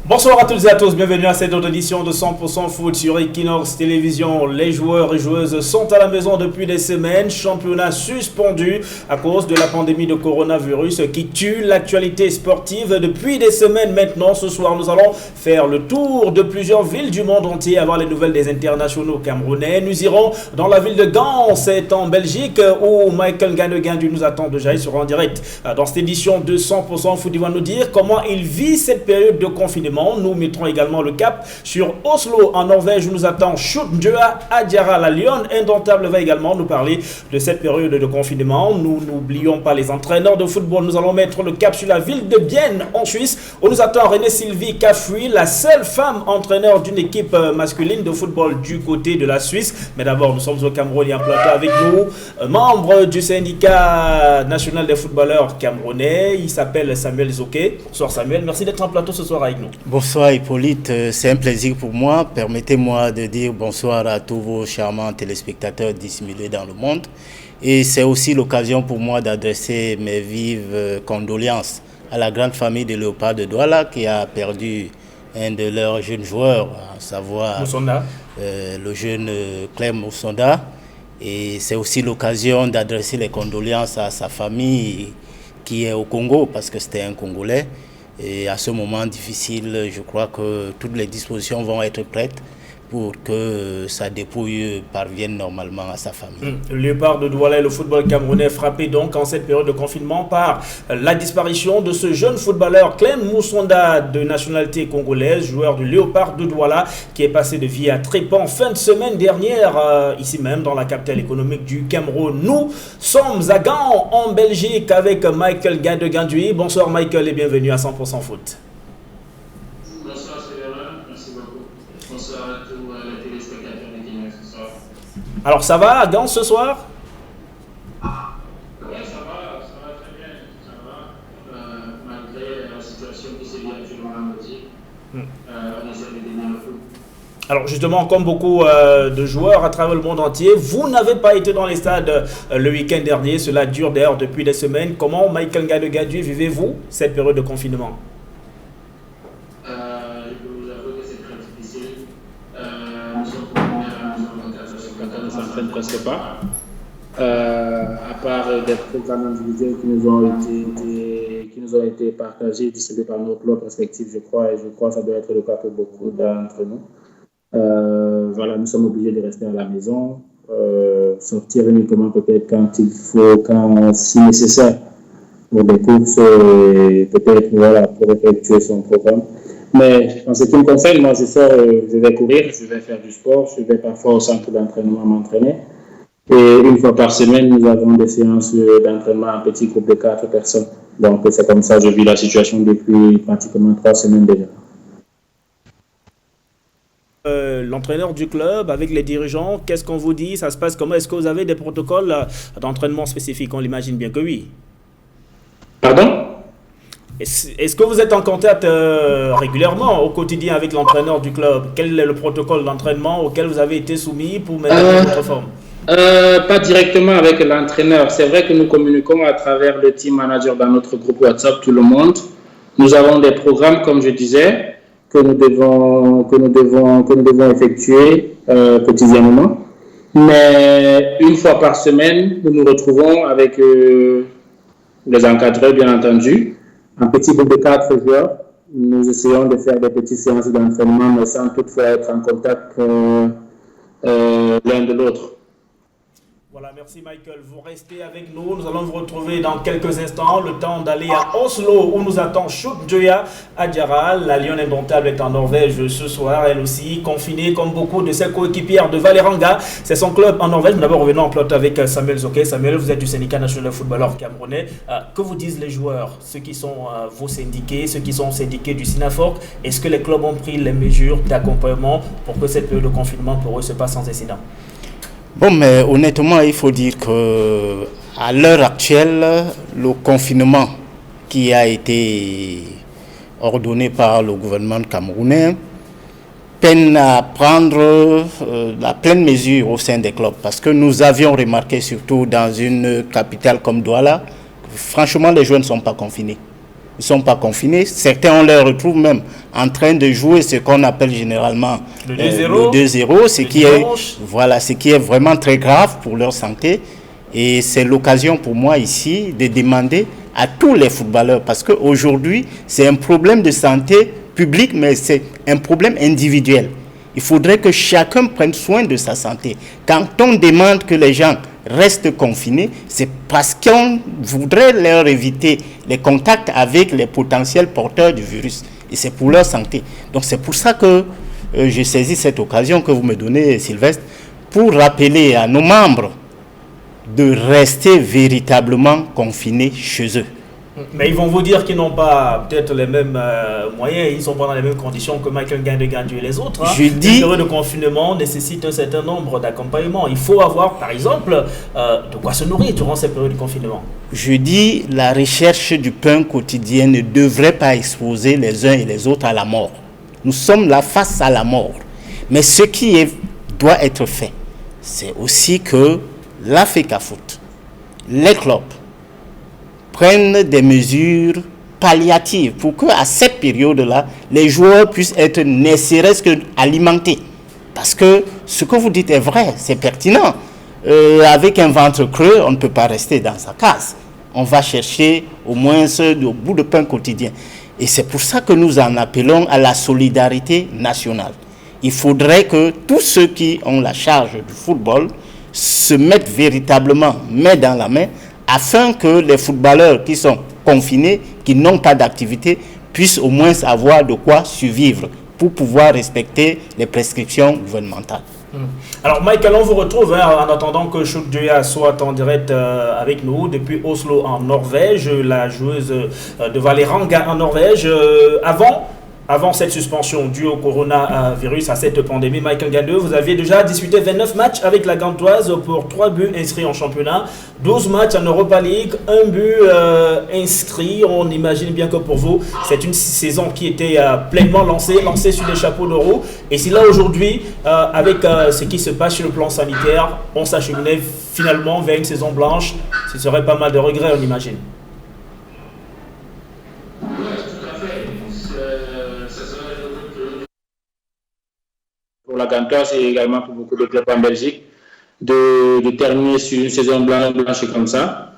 Bonsoir à toutes et à tous, bienvenue à cette autre édition de 100% Foot sur Equinox Télévision. Les joueurs et joueuses sont à la maison depuis des semaines, championnat suspendu à cause de la pandémie de coronavirus qui tue l'actualité sportive depuis des semaines maintenant. Ce soir, nous allons faire le tour de plusieurs villes du monde entier, avoir les nouvelles des internationaux camerounais. Nous irons dans la ville de Gand, c'est en Belgique, où Michael Gandegandu nous attend déjà. Il sera en direct dans cette édition de 100% Foot. Il va nous dire comment il vit cette période de confinement. Nous mettrons également le cap sur Oslo en Norvège où nous attend Sjodjøa Adjara. La Lionne indomptable va également nous parler de cette période de confinement. Nous n'oublions pas les entraîneurs de football. Nous allons mettre le cap sur la ville de Bienne en Suisse où nous attend René-Sylvie Cafouy, la seule femme entraîneur d'une équipe masculine de football du côté de la Suisse. Mais d'abord, nous sommes au Cameroun et en plateau avec nous, membre du syndicat national des footballeurs camerounais. Il s'appelle Samuel Zoké. Bonsoir Samuel, merci d'être en plateau ce soir avec nous. Bonsoir Hippolyte, c'est un plaisir pour moi. Permettez-moi de dire bonsoir à tous vos charmants téléspectateurs dissimulés dans le monde. Et c'est aussi l'occasion pour moi d'adresser mes vives condoléances à la grande famille de Léopard de Douala qui a perdu un de leurs jeunes joueurs, à savoir le jeune Clem Moussonda. Et c'est aussi l'occasion d'adresser les condoléances à sa famille qui est au Congo parce que c'était un Congolais. Et à ce moment difficile, je crois que toutes les dispositions vont être prêtes pour que sa dépouille parvienne normalement à sa famille. Le Léopard de Douala et le football camerounais frappé donc en cette période de confinement par la disparition de ce jeune footballeur Clem Moussonda de nationalité congolaise, joueur du Léopard de Douala qui est passé de vie à trépas fin de semaine dernière, ici même dans la capitale économique du Cameroun. Nous sommes à Gand en Belgique avec Michael Gandegandu. Bonsoir Michael et bienvenue à 100% Foot. Alors ça va à Gand ce soir? Oui, ça va très bien, ça va. Malgré la situation qui se vit actuellement en Belgique, on essaie de tenir le coup. Alors justement, comme beaucoup de joueurs à travers le monde entier, vous n'avez pas été dans les stades le week-end dernier. Cela dure d'ailleurs depuis des semaines. Comment, Michael Gandegandu, vivez-vous cette période de confinement? Presque pas. À part des programmes individuels qui nous ont été partagés, distribués par nos clubs respectifs, je crois que ça doit être le cas pour beaucoup d'entre nous. Voilà, nous sommes obligés de rester à la maison, sortir uniquement peut-être quand il faut, quand si nécessaire, pour des courses et peut-être voilà, pour effectuer son programme. Mais en ce qui me concerne, moi je sors, je vais courir, je vais faire du sport, je vais parfois au centre d'entraînement m'entraîner. Et une fois par semaine, nous avons des séances d'entraînement en petit groupe de 4 personnes. Donc c'est comme ça que je vis la situation depuis pratiquement 3 semaines déjà. L'entraîneur du club, avec les dirigeants, qu'est-ce qu'on vous dit? Ça se passe comment? Est-ce que vous avez des protocoles d'entraînement spécifiques? On l'imagine bien que oui. Pardon? Est-ce que vous êtes en contact régulièrement au quotidien avec l'entraîneur du club? Quel est le protocole d'entraînement auquel vous avez été soumis pour maintenir votre forme? Pas directement avec l'entraîneur. C'est vrai que nous communiquons à travers le team manager dans notre groupe WhatsApp, tout le monde. Nous avons des programmes, comme je disais, que nous devons effectuer quotidiennement. Mais une fois par semaine, nous nous retrouvons avec les encadreurs, bien entendu. Un petit groupe de 4 joueurs, nous essayons de faire des petites séances d'entraînement, mais sans toutefois être en contact l'un de l'autre. Voilà, merci Michael. Vous restez avec nous. Nous allons vous retrouver dans quelques instants. Le temps d'aller à Oslo où nous attend Sjodjøa Adjara. La Lionne indomptable est en Norvège ce soir. Elle aussi confinée comme beaucoup de ses coéquipières de Vålerenga. C'est son club en Norvège. Mais d'abord, revenons en plateau avec Samuel Zoké. Samuel, vous êtes du syndicat national de footballeurs camerounais. Que vous disent les joueurs, ceux qui sont vos syndiqués, ceux qui sont syndiqués du SINAFOC? Est-ce que les clubs ont pris les mesures d'accompagnement pour que cette période de confinement pour eux se passe sans incident? Bon, mais honnêtement, il faut dire qu'à l'heure actuelle, le confinement qui a été ordonné par le gouvernement camerounais peine à prendre la pleine mesure au sein des clubs. Parce que nous avions remarqué, surtout dans une capitale comme Douala, franchement, les joueurs ne sont pas confinés. ne sont pas confinés. Certains, on les retrouve même en train de jouer ce qu'on appelle généralement le 2-0, ce qui est vraiment très grave pour leur santé. Et c'est l'occasion pour moi ici de demander à tous les footballeurs, parce qu'aujourd'hui, c'est un problème de santé publique, mais c'est un problème individuel. Il faudrait que chacun prenne soin de sa santé. Quand on demande que les gens restent confinés, c'est parce qu'on voudrait leur éviter les contacts avec les potentiels porteurs du virus. Et c'est pour leur santé. Donc c'est pour ça que je saisis cette occasion que vous me donnez, Sylvestre, pour rappeler à nos membres de rester véritablement confinés chez eux. Mais ils vont vous dire qu'ils n'ont pas peut-être les mêmes moyens, ils ne sont pas dans les mêmes conditions que Michael Gandegandu et les autres. Hein. Je dis, une période de confinement nécessite un certain nombre d'accompagnements. Il faut avoir, par exemple, de quoi se nourrir durant cette période de confinement. Je dis, la recherche du pain quotidien ne devrait pas exposer les uns et les autres à la mort. Nous sommes là face à la mort. Mais ce qui doit être fait, c'est aussi que la FECAFOOT, les clubs, prennent des mesures palliatives pour qu'à cette période-là, les joueurs puissent être ne serait-ce qu'alimentés. Parce que ce que vous dites est vrai, c'est pertinent. Avec un ventre creux, on ne peut pas rester dans sa case. On va chercher au moins le bout de pain quotidien. Et c'est pour ça que nous en appelons à la solidarité nationale. Il faudrait que tous ceux qui ont la charge du football se mettent véritablement main dans la main, afin que les footballeurs qui sont confinés, qui n'ont pas d'activité, puissent au moins avoir de quoi survivre pour pouvoir respecter les prescriptions gouvernementales. Alors Michael, on vous retrouve en attendant que Chouk Duya soit en direct avec nous depuis Oslo en Norvège, la joueuse de Vålerenga en Norvège. Avant cette suspension due au coronavirus, à cette pandémie, Michael Gandu, vous aviez déjà disputé 29 matchs avec la Gantoise pour 3 buts inscrits en championnat, 12 matchs en Europa League, 1 but inscrit. On imagine bien que pour vous, c'est une saison qui était pleinement lancée sur des chapeaux de roue. Et si là aujourd'hui, avec ce qui se passe sur le plan sanitaire, on s'acheminait finalement vers une saison blanche, ce serait pas mal de regrets, on imagine. Pour la Gantoise et également pour beaucoup de clubs en Belgique, de terminer sur une saison blanche comme ça.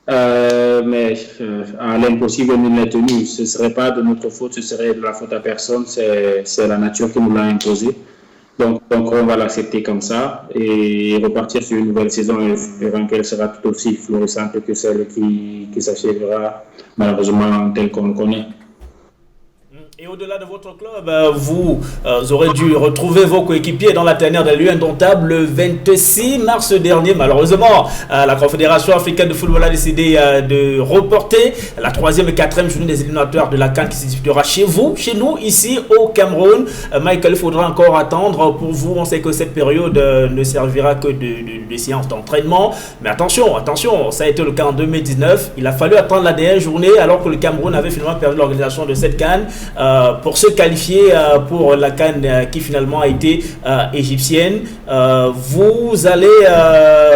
Mais à l'impossible, nous l'a tenu. Ce ne serait pas de notre faute, ce serait de la faute à personne. C'est la nature qui nous l'a imposé. Donc on va l'accepter comme ça et repartir sur une nouvelle saison, espérant qu'elle sera tout aussi florissante que celle qui s'achèvera malheureusement telle qu'on le connaît. Et au-delà de votre club, vous aurez dû retrouver vos coéquipiers dans la tanière de l'Indomptable le 26 mars dernier. Malheureusement, la Confédération africaine de football a décidé de reporter la 3e et 4e journée des éliminatoires de la CAN qui se disputera chez nous, ici au Cameroun. Michael, il faudra encore attendre pour vous. On sait que cette période ne servira que de séance d'entraînement. Mais attention, ça a été le cas en 2019. Il a fallu attendre la dernière journée alors que le Cameroun avait finalement perdu l'organisation de cette CAN. Pour se qualifier pour la CAN qui finalement a été égyptienne. Vous allez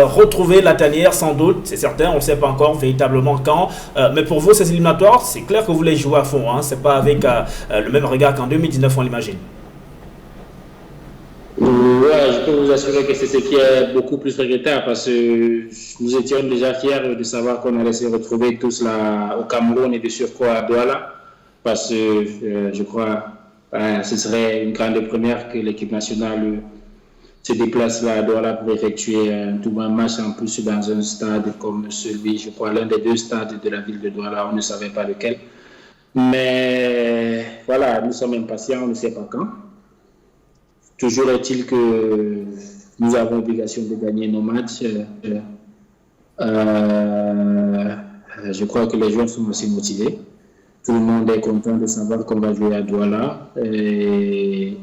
retrouver la tanière sans doute, c'est certain, on ne sait pas encore véritablement quand. Mais pour vous, ces éliminatoires, c'est clair que vous les jouez à fond. Hein, c'est pas avec le même regard qu'en 2019, on l'imagine. Ouais, je peux vous assurer que c'est ce qui est beaucoup plus regrettable parce que nous étions déjà fiers de savoir qu'on allait se retrouver tous là au Cameroun et de surcroît à Douala. Parce que je crois que ce serait une grande première que l'équipe nationale se déplace là à Douala pour effectuer un match en plus dans un stade comme celui, je crois, l'un des 2 stades de la ville de Douala, on ne savait pas lequel. Mais voilà, nous sommes impatients, on ne sait pas quand. Toujours est-il que nous avons l'obligation de gagner nos matchs. Je crois que les joueurs sont aussi motivés. Tout le monde est content de savoir qu'on va jouer à Douala. Et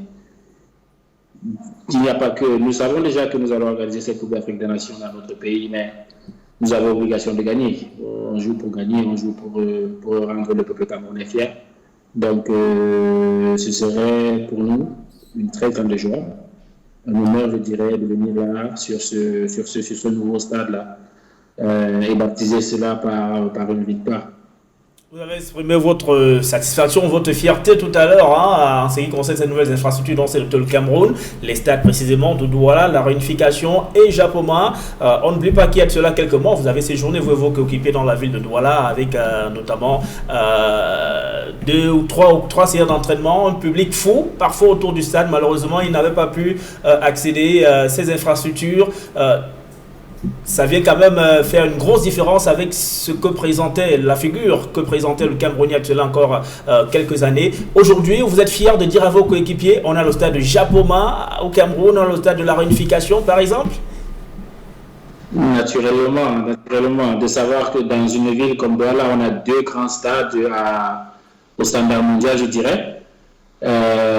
il n'y a pas que... Nous savons déjà que nous allons organiser cette Coupe d'Afrique des Nations dans notre pays, mais nous avons l'obligation de gagner. On joue pour gagner, on joue pour rendre le peuple camerounais fier. Donc, ce serait pour nous une très grande joie. Un honneur, je dirais, de venir là, sur ce nouveau stade-là, et baptiser cela par une victoire. Vous avez exprimé votre satisfaction, votre fierté tout à l'heure en ce qui concerne ces nouvelles infrastructures dans le Cameroun, les stades précisément de Douala, la réunification et Japoma. On n'oublie pas qu'il y a de cela quelques mois, vous avez séjourné, vous occupé dans la ville de Douala avec notamment 2 ou 3 séances d'entraînement, un public fou, parfois autour du stade. Malheureusement, ils n'avaient pas pu accéder à ces infrastructures. Ça vient quand même faire une grosse différence avec ce que présentait la figure que présentait le Cameroun il y a cela encore quelques années. Aujourd'hui, vous êtes fiers de dire à vos coéquipiers, on a le stade de Japoma au Cameroun, on a le stade de la Réunification par exemple? Naturellement, de savoir que dans une ville comme Douala, on a 2 grands stades au standard mondial, je dirais.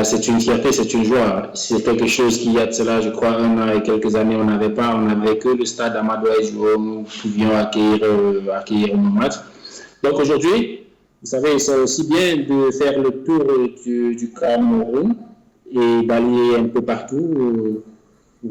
C'est une fierté, c'est une joie. C'est quelque chose qu'il y a de cela, je crois, 1 an et quelques années, on n'avait pas. On n'avait que le stade Amadou Ahidjo où nous pouvions accueillir nos matchs. Donc aujourd'hui, vous savez, c'est aussi bien de faire le tour du Cameroun et d'aller un peu partout,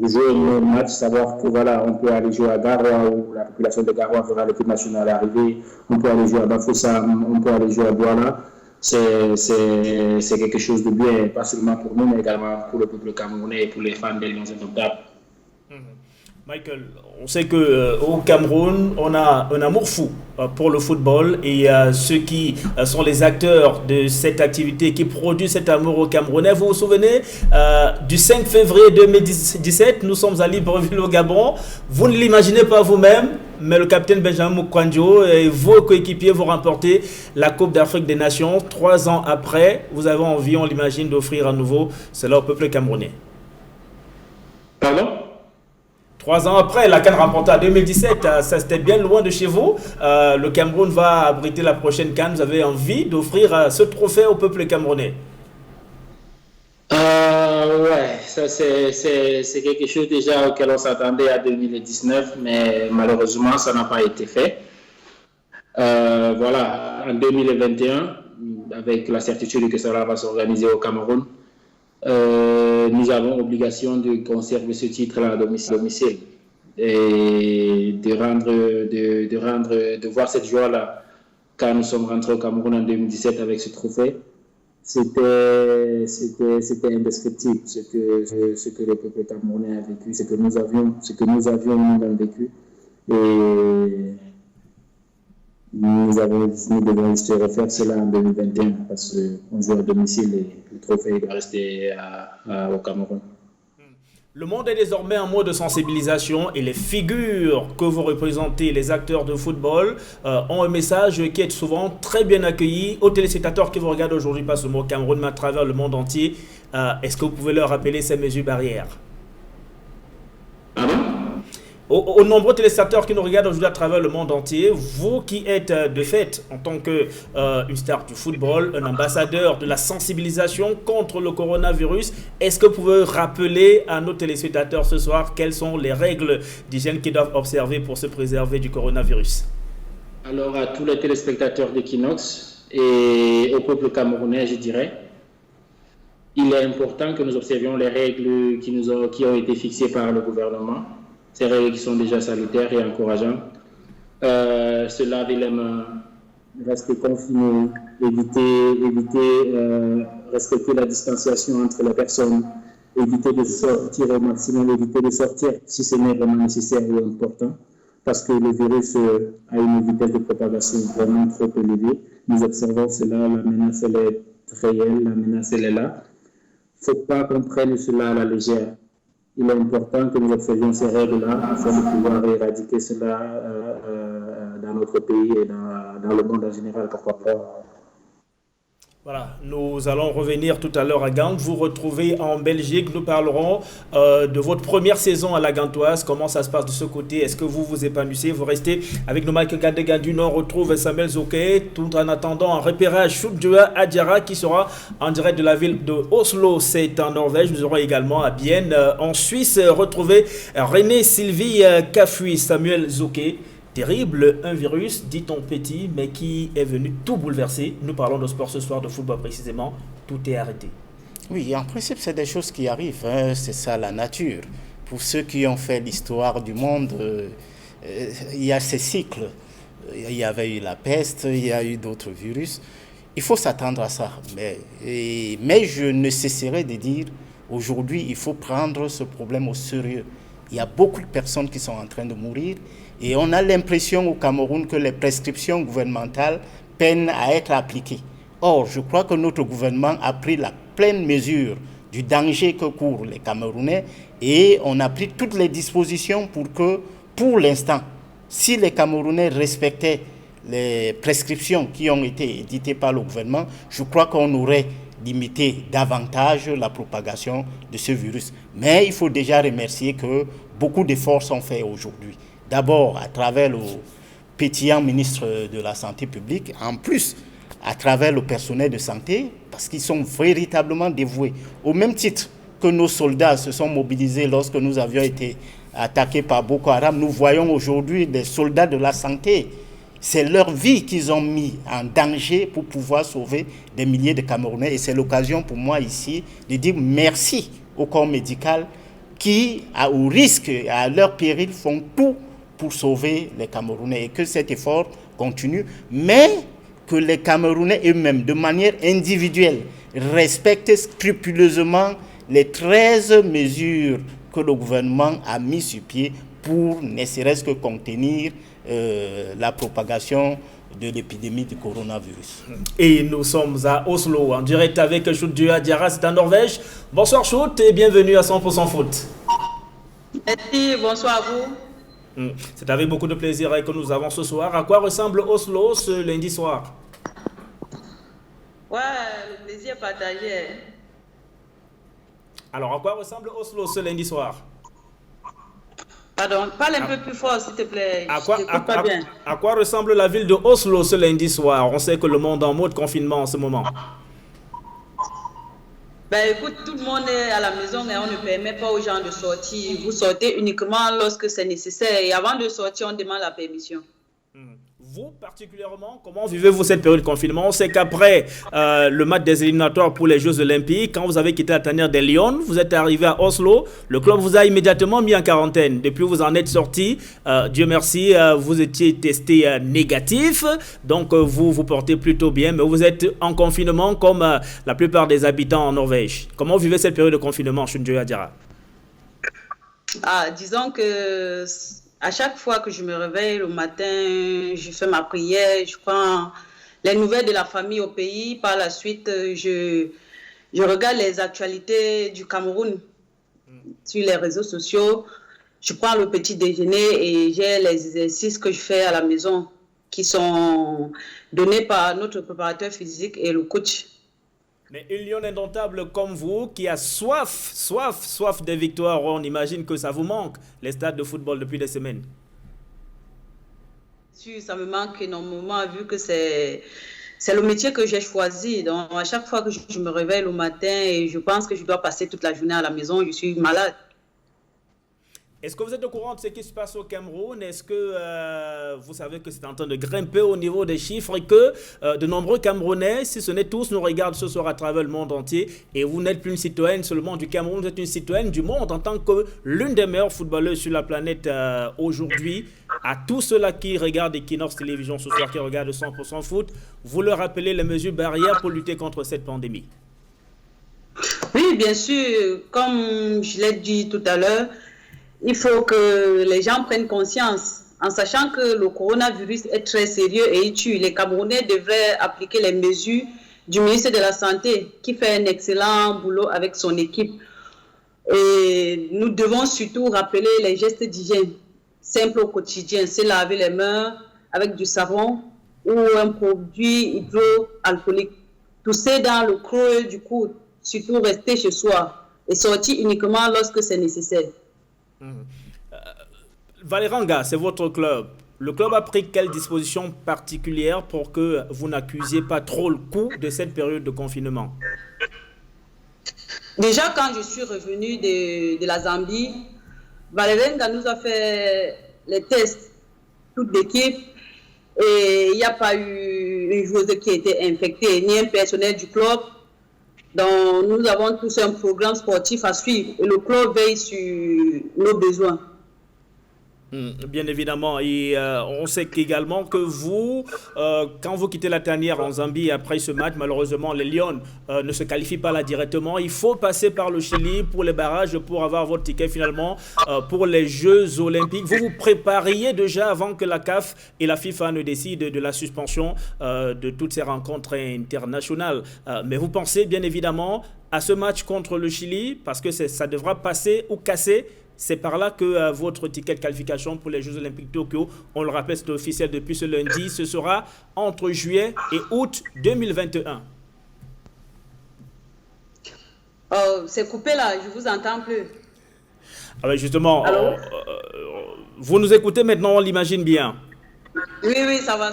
jouer nos matchs, savoir que voilà, on peut aller jouer à Garoua où la population de Garoua verra l'équipe nationale arriver, on peut aller jouer à Bafoussam, on peut aller jouer à Douala. C'est quelque chose de bien, pas seulement pour nous, mais également pour le peuple camerounais et pour les fans des Lions Indomptables. Michael, on sait qu'au Cameroun, on a un amour fou pour le football et ceux qui sont les acteurs de cette activité qui produisent cet amour au Camerounais. Vous vous souvenez du 5 février 2017, nous sommes à Libreville au Gabon. Vous ne l'imaginez pas vous-même, mais le capitaine Benjamin Moukandjo et vos coéquipiers vont remporter la Coupe d'Afrique des Nations. 3 ans après, vous avez envie, on l'imagine, d'offrir à nouveau cela au peuple camerounais. Pardon? 3 ans après, la CAN remportée en 2017, ça c'était bien loin de chez vous. Le Cameroun va abriter la prochaine CAN. Vous avez envie d'offrir ce trophée au peuple camerounais? Ouais, ça c'est quelque chose déjà auquel on s'attendait à 2019, mais malheureusement ça n'a pas été fait. Voilà, en 2021, avec la certitude que cela va s'organiser au Cameroun, nous avons obligation de conserver ce titre-là à domicile et de voir cette joie-là quand nous sommes rentrés au Cameroun en 2017 avec ce trophée. C'était indescriptible ce que le peuple camerounais a vécu, ce que nous avions nous vécu, et nous devons se refaire cela en 2021 parce qu'on joue à domicile et le trophée doit rester au Cameroun. Le monde est désormais en mode de sensibilisation et les figures que vous représentez, les acteurs de football, ont un message qui est souvent très bien accueilli aux téléspectateurs qui vous regardent aujourd'hui, pas seulement au Cameroun, mais à travers le monde entier. Est-ce que vous pouvez leur rappeler ces mesures barrières? Aux nombreux téléspectateurs qui nous regardent aujourd'hui à travers le monde entier, vous qui êtes de fait, en tant qu'une star du football, un ambassadeur de la sensibilisation contre le coronavirus, est-ce que vous pouvez rappeler à nos téléspectateurs ce soir quelles sont les règles d'hygiène qu'ils doivent observer pour se préserver du coronavirus? Alors à tous les téléspectateurs d'Equinox et au peuple camerounais, je dirais, il est important que nous observions les règles qui ont été fixées par le gouvernement. Ces règles qui sont déjà salutaires et encourageantes. Se laver les mains, rester confiné, respecter la distanciation entre les personnes, éviter de sortir au maximum, éviter de sortir si ce n'est vraiment nécessaire ou important, parce que le virus a une vitesse de propagation vraiment trop élevée. Nous observons cela, la menace elle est réelle, la menace elle est là. Il ne faut pas qu'on prenne cela à la légère. Il est important que nous observions ces règles-là afin de pouvoir éradiquer cela dans notre pays et dans le monde en général, pourquoi pas. Voilà, nous allons revenir tout à l'heure à Gand. Vous retrouvez en Belgique. Nous parlerons de votre première saison à la Gantoise. Comment ça se passe de ce côté? Est-ce que vous vous épanouissez? Vous restez avec nos Michael Gandegandu. On retrouve Samuel Zoké. Tout en attendant un repérage Choudjoa Adjara qui sera en direct de la ville de Oslo. C'est en Norvège. Nous aurons également à Bienne en Suisse retrouver René Sylvie Cafui. Samuel Zoké. Terrible, un virus, dit-on petit, mais qui est venu tout bouleverser. Nous parlons de sport ce soir, de football précisément. Tout est arrêté. Oui, en principe, c'est des choses qui arrivent. C'est ça la nature. Pour ceux qui ont fait l'histoire du monde, il y a ces cycles. il y avait eu la peste, il y a eu d'autres virus. Il faut s'attendre à ça. Mais je ne cesserai de dire, aujourd'hui, il faut prendre ce problème au sérieux. Il y a beaucoup de personnes qui sont en train de mourir et on a l'impression au Cameroun que les prescriptions gouvernementales peinent à être appliquées. Or, je crois que notre gouvernement a pris la pleine mesure du danger que courent les Camerounais et on a pris toutes les dispositions pour que, pour l'instant, si les Camerounais respectaient les prescriptions qui ont été éditées par le gouvernement, je crois qu'on aurait limité davantage la propagation de ce virus. Mais il faut déjà remercier que beaucoup d'efforts sont faits aujourd'hui. D'abord, à travers le pétillant ministre de la Santé publique, en plus, à travers le personnel de santé, parce qu'ils sont véritablement dévoués. Au même titre que nos soldats se sont mobilisés lorsque nous avions été attaqués par Boko Haram, nous voyons aujourd'hui des soldats de la santé. C'est leur vie qu'ils ont mis en danger pour pouvoir sauver des milliers de Camerounais. Et c'est l'occasion pour moi ici de dire merci au corps médical qui, au risque et à leur péril, font tout pour sauver les Camerounais. Et que cet effort continue, mais que les Camerounais eux-mêmes, de manière individuelle, respectent scrupuleusement les 13 mesures que le gouvernement a mis sur pied pour ne serait-ce que contenir la propagation de l'épidémie du coronavirus. Et nous sommes à Oslo, en direct avec Shout Diarra, c'est en Norvège. Bonsoir Shout et bienvenue à 100% Foot. Merci, bonsoir à vous. C'est avec beaucoup de plaisir que nous avons ce soir. À quoi ressemble Oslo ce lundi soir? Ouais, le plaisir est partagé. Alors, à quoi ressemble Oslo ce lundi soir? Pardon, parle un peu plus fort s'il te plaît. À quoi ressemble la ville de Oslo ce lundi soir? On sait que le monde est en mode confinement en ce moment. Ben écoute, tout le monde est à la maison et on ne permet pas aux gens de sortir. Vous sortez uniquement lorsque c'est nécessaire et avant de sortir, on demande la permission. Vous, particulièrement, comment vivez-vous cette période de confinement? On sait qu'après le match des éliminatoires pour les Jeux Olympiques, quand vous avez quitté la tanière des Lions, vous êtes arrivé à Oslo, le club vous a immédiatement mis en quarantaine. Depuis, vous en êtes sorti. Dieu merci, vous étiez testé négatif, donc vous vous portez plutôt bien, mais vous êtes en confinement comme la plupart des habitants en Norvège. Comment vivez cette période de confinement, Shout Diarra? Disons que à chaque fois que je me réveille le matin, je fais ma prière, je prends les nouvelles de la famille au pays. Par la suite, je regarde les actualités du Cameroun sur les réseaux sociaux. Je prends le petit déjeuner et j'ai les exercices que je fais à la maison qui sont donnés par notre préparateur physique et le coach. Mais une lionne indomptable comme vous, qui a soif des victoires, on imagine que ça vous manque, les stades de football depuis des semaines. Si, ça me manque énormément vu que c'est le métier que j'ai choisi. Donc, à chaque fois que je me réveille le matin et je pense que je dois passer toute la journée à la maison, je suis malade. Est-ce que vous êtes au courant de ce qui se passe au Cameroun? Est-ce que vous savez que c'est en train de grimper au niveau des chiffres et que de nombreux Camerounais, si ce n'est tous, nous regardent ce soir à travers le monde entier et vous n'êtes plus une citoyenne seulement du Cameroun, vous êtes une citoyenne du monde en tant que l'une des meilleures footballeuses sur la planète aujourd'hui. À tous ceux-là qui regardent Equinox Télévision ce soir, qui regardent 100% Foot, vous leur rappelez les mesures barrières pour lutter contre cette pandémie? Oui, bien sûr. Comme je l'ai dit tout à l'heure, il faut que les gens prennent conscience, en sachant que le coronavirus est très sérieux et il tue. Les Camerounais devraient appliquer les mesures du ministre de la Santé, qui fait un excellent boulot avec son équipe. Et nous devons surtout rappeler les gestes d'hygiène simples au quotidien. Se laver les mains avec du savon ou un produit hydroalcoolique. Tousser dans le creux du coude, surtout rester chez soi et sortir uniquement lorsque c'est nécessaire. Vålerenga, c'est votre club. Le club a pris quelles dispositions particulières pour que vous n'accusiez pas trop le coup de cette période de confinement? Déjà, quand je suis revenue de la Zambie, Vålerenga nous a fait les tests, toute l'équipe, et il n'y a pas eu une joueuse qui a été infectée, ni un personnel du club. Donc, nous avons tous un programme sportif à suivre et le club veille sur nos besoins. Bien évidemment, et on sait également que vous, quand vous quittez la tanière en Zambie après ce match, malheureusement, les Lions ne se qualifient pas là directement. Il faut passer par le Chili pour les barrages pour avoir votre ticket finalement pour les Jeux Olympiques. Vous vous prépariez déjà avant que la CAF et la FIFA ne décident de la suspension de toutes ces rencontres internationales. Mais vous pensez bien évidemment à ce match contre le Chili parce que ça devra passer ou casser. C'est par là que votre ticket de qualification pour les Jeux Olympiques de Tokyo, on le rappelle, c'est officiel depuis ce lundi, ce sera entre juillet et août 2021. C'est coupé là, je vous entends plus. Ah ben justement, vous nous écoutez maintenant, on l'imagine bien. Oui, ça va.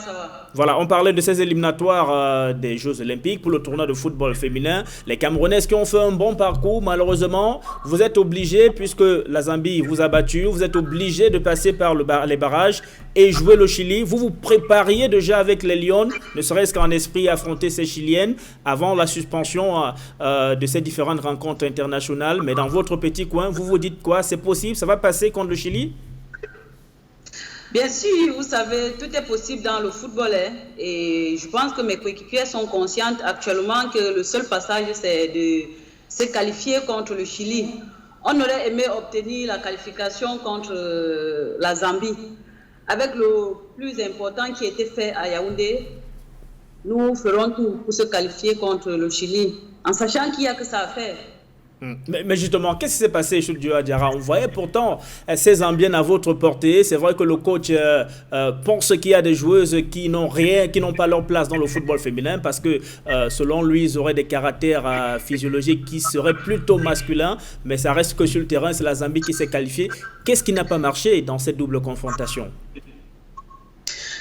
Voilà, on parlait de ces éliminatoires des Jeux Olympiques pour le tournoi de football féminin. Les Camerounaises qui ont fait un bon parcours, malheureusement, vous êtes obligés, puisque la Zambie vous a battu, vous êtes obligés de passer par les barrages et jouer le Chili. Vous vous prépariez déjà avec les Lions, ne serait-ce qu'en esprit à affronter ces Chiliennes avant la suspension de ces différentes rencontres internationales. Mais dans votre petit coin, vous vous dites quoi? C'est possible? Ça va passer contre le Chili? Bien sûr, vous savez, tout est possible dans le football. Et je pense que mes coéquipiers sont conscientes actuellement que le seul passage, c'est de se qualifier contre le Chili. On aurait aimé obtenir la qualification contre la Zambie. Avec le plus important qui a été fait à Yaoundé, nous ferons tout pour se qualifier contre le Chili, en sachant qu'il n'y a que ça à faire. Mais justement, qu'est-ce qui s'est passé chez Dieu Diarra? On voyait pourtant ces Zambiennes à votre portée. C'est vrai que le coach pense qu'il y a des joueuses qui n'ont pas leur place dans le football féminin parce que selon lui, ils auraient des caractères physiologiques qui seraient plutôt masculins. Mais ça reste que sur le terrain, c'est la Zambie qui s'est qualifiée. Qu'est-ce qui n'a pas marché dans cette double confrontation?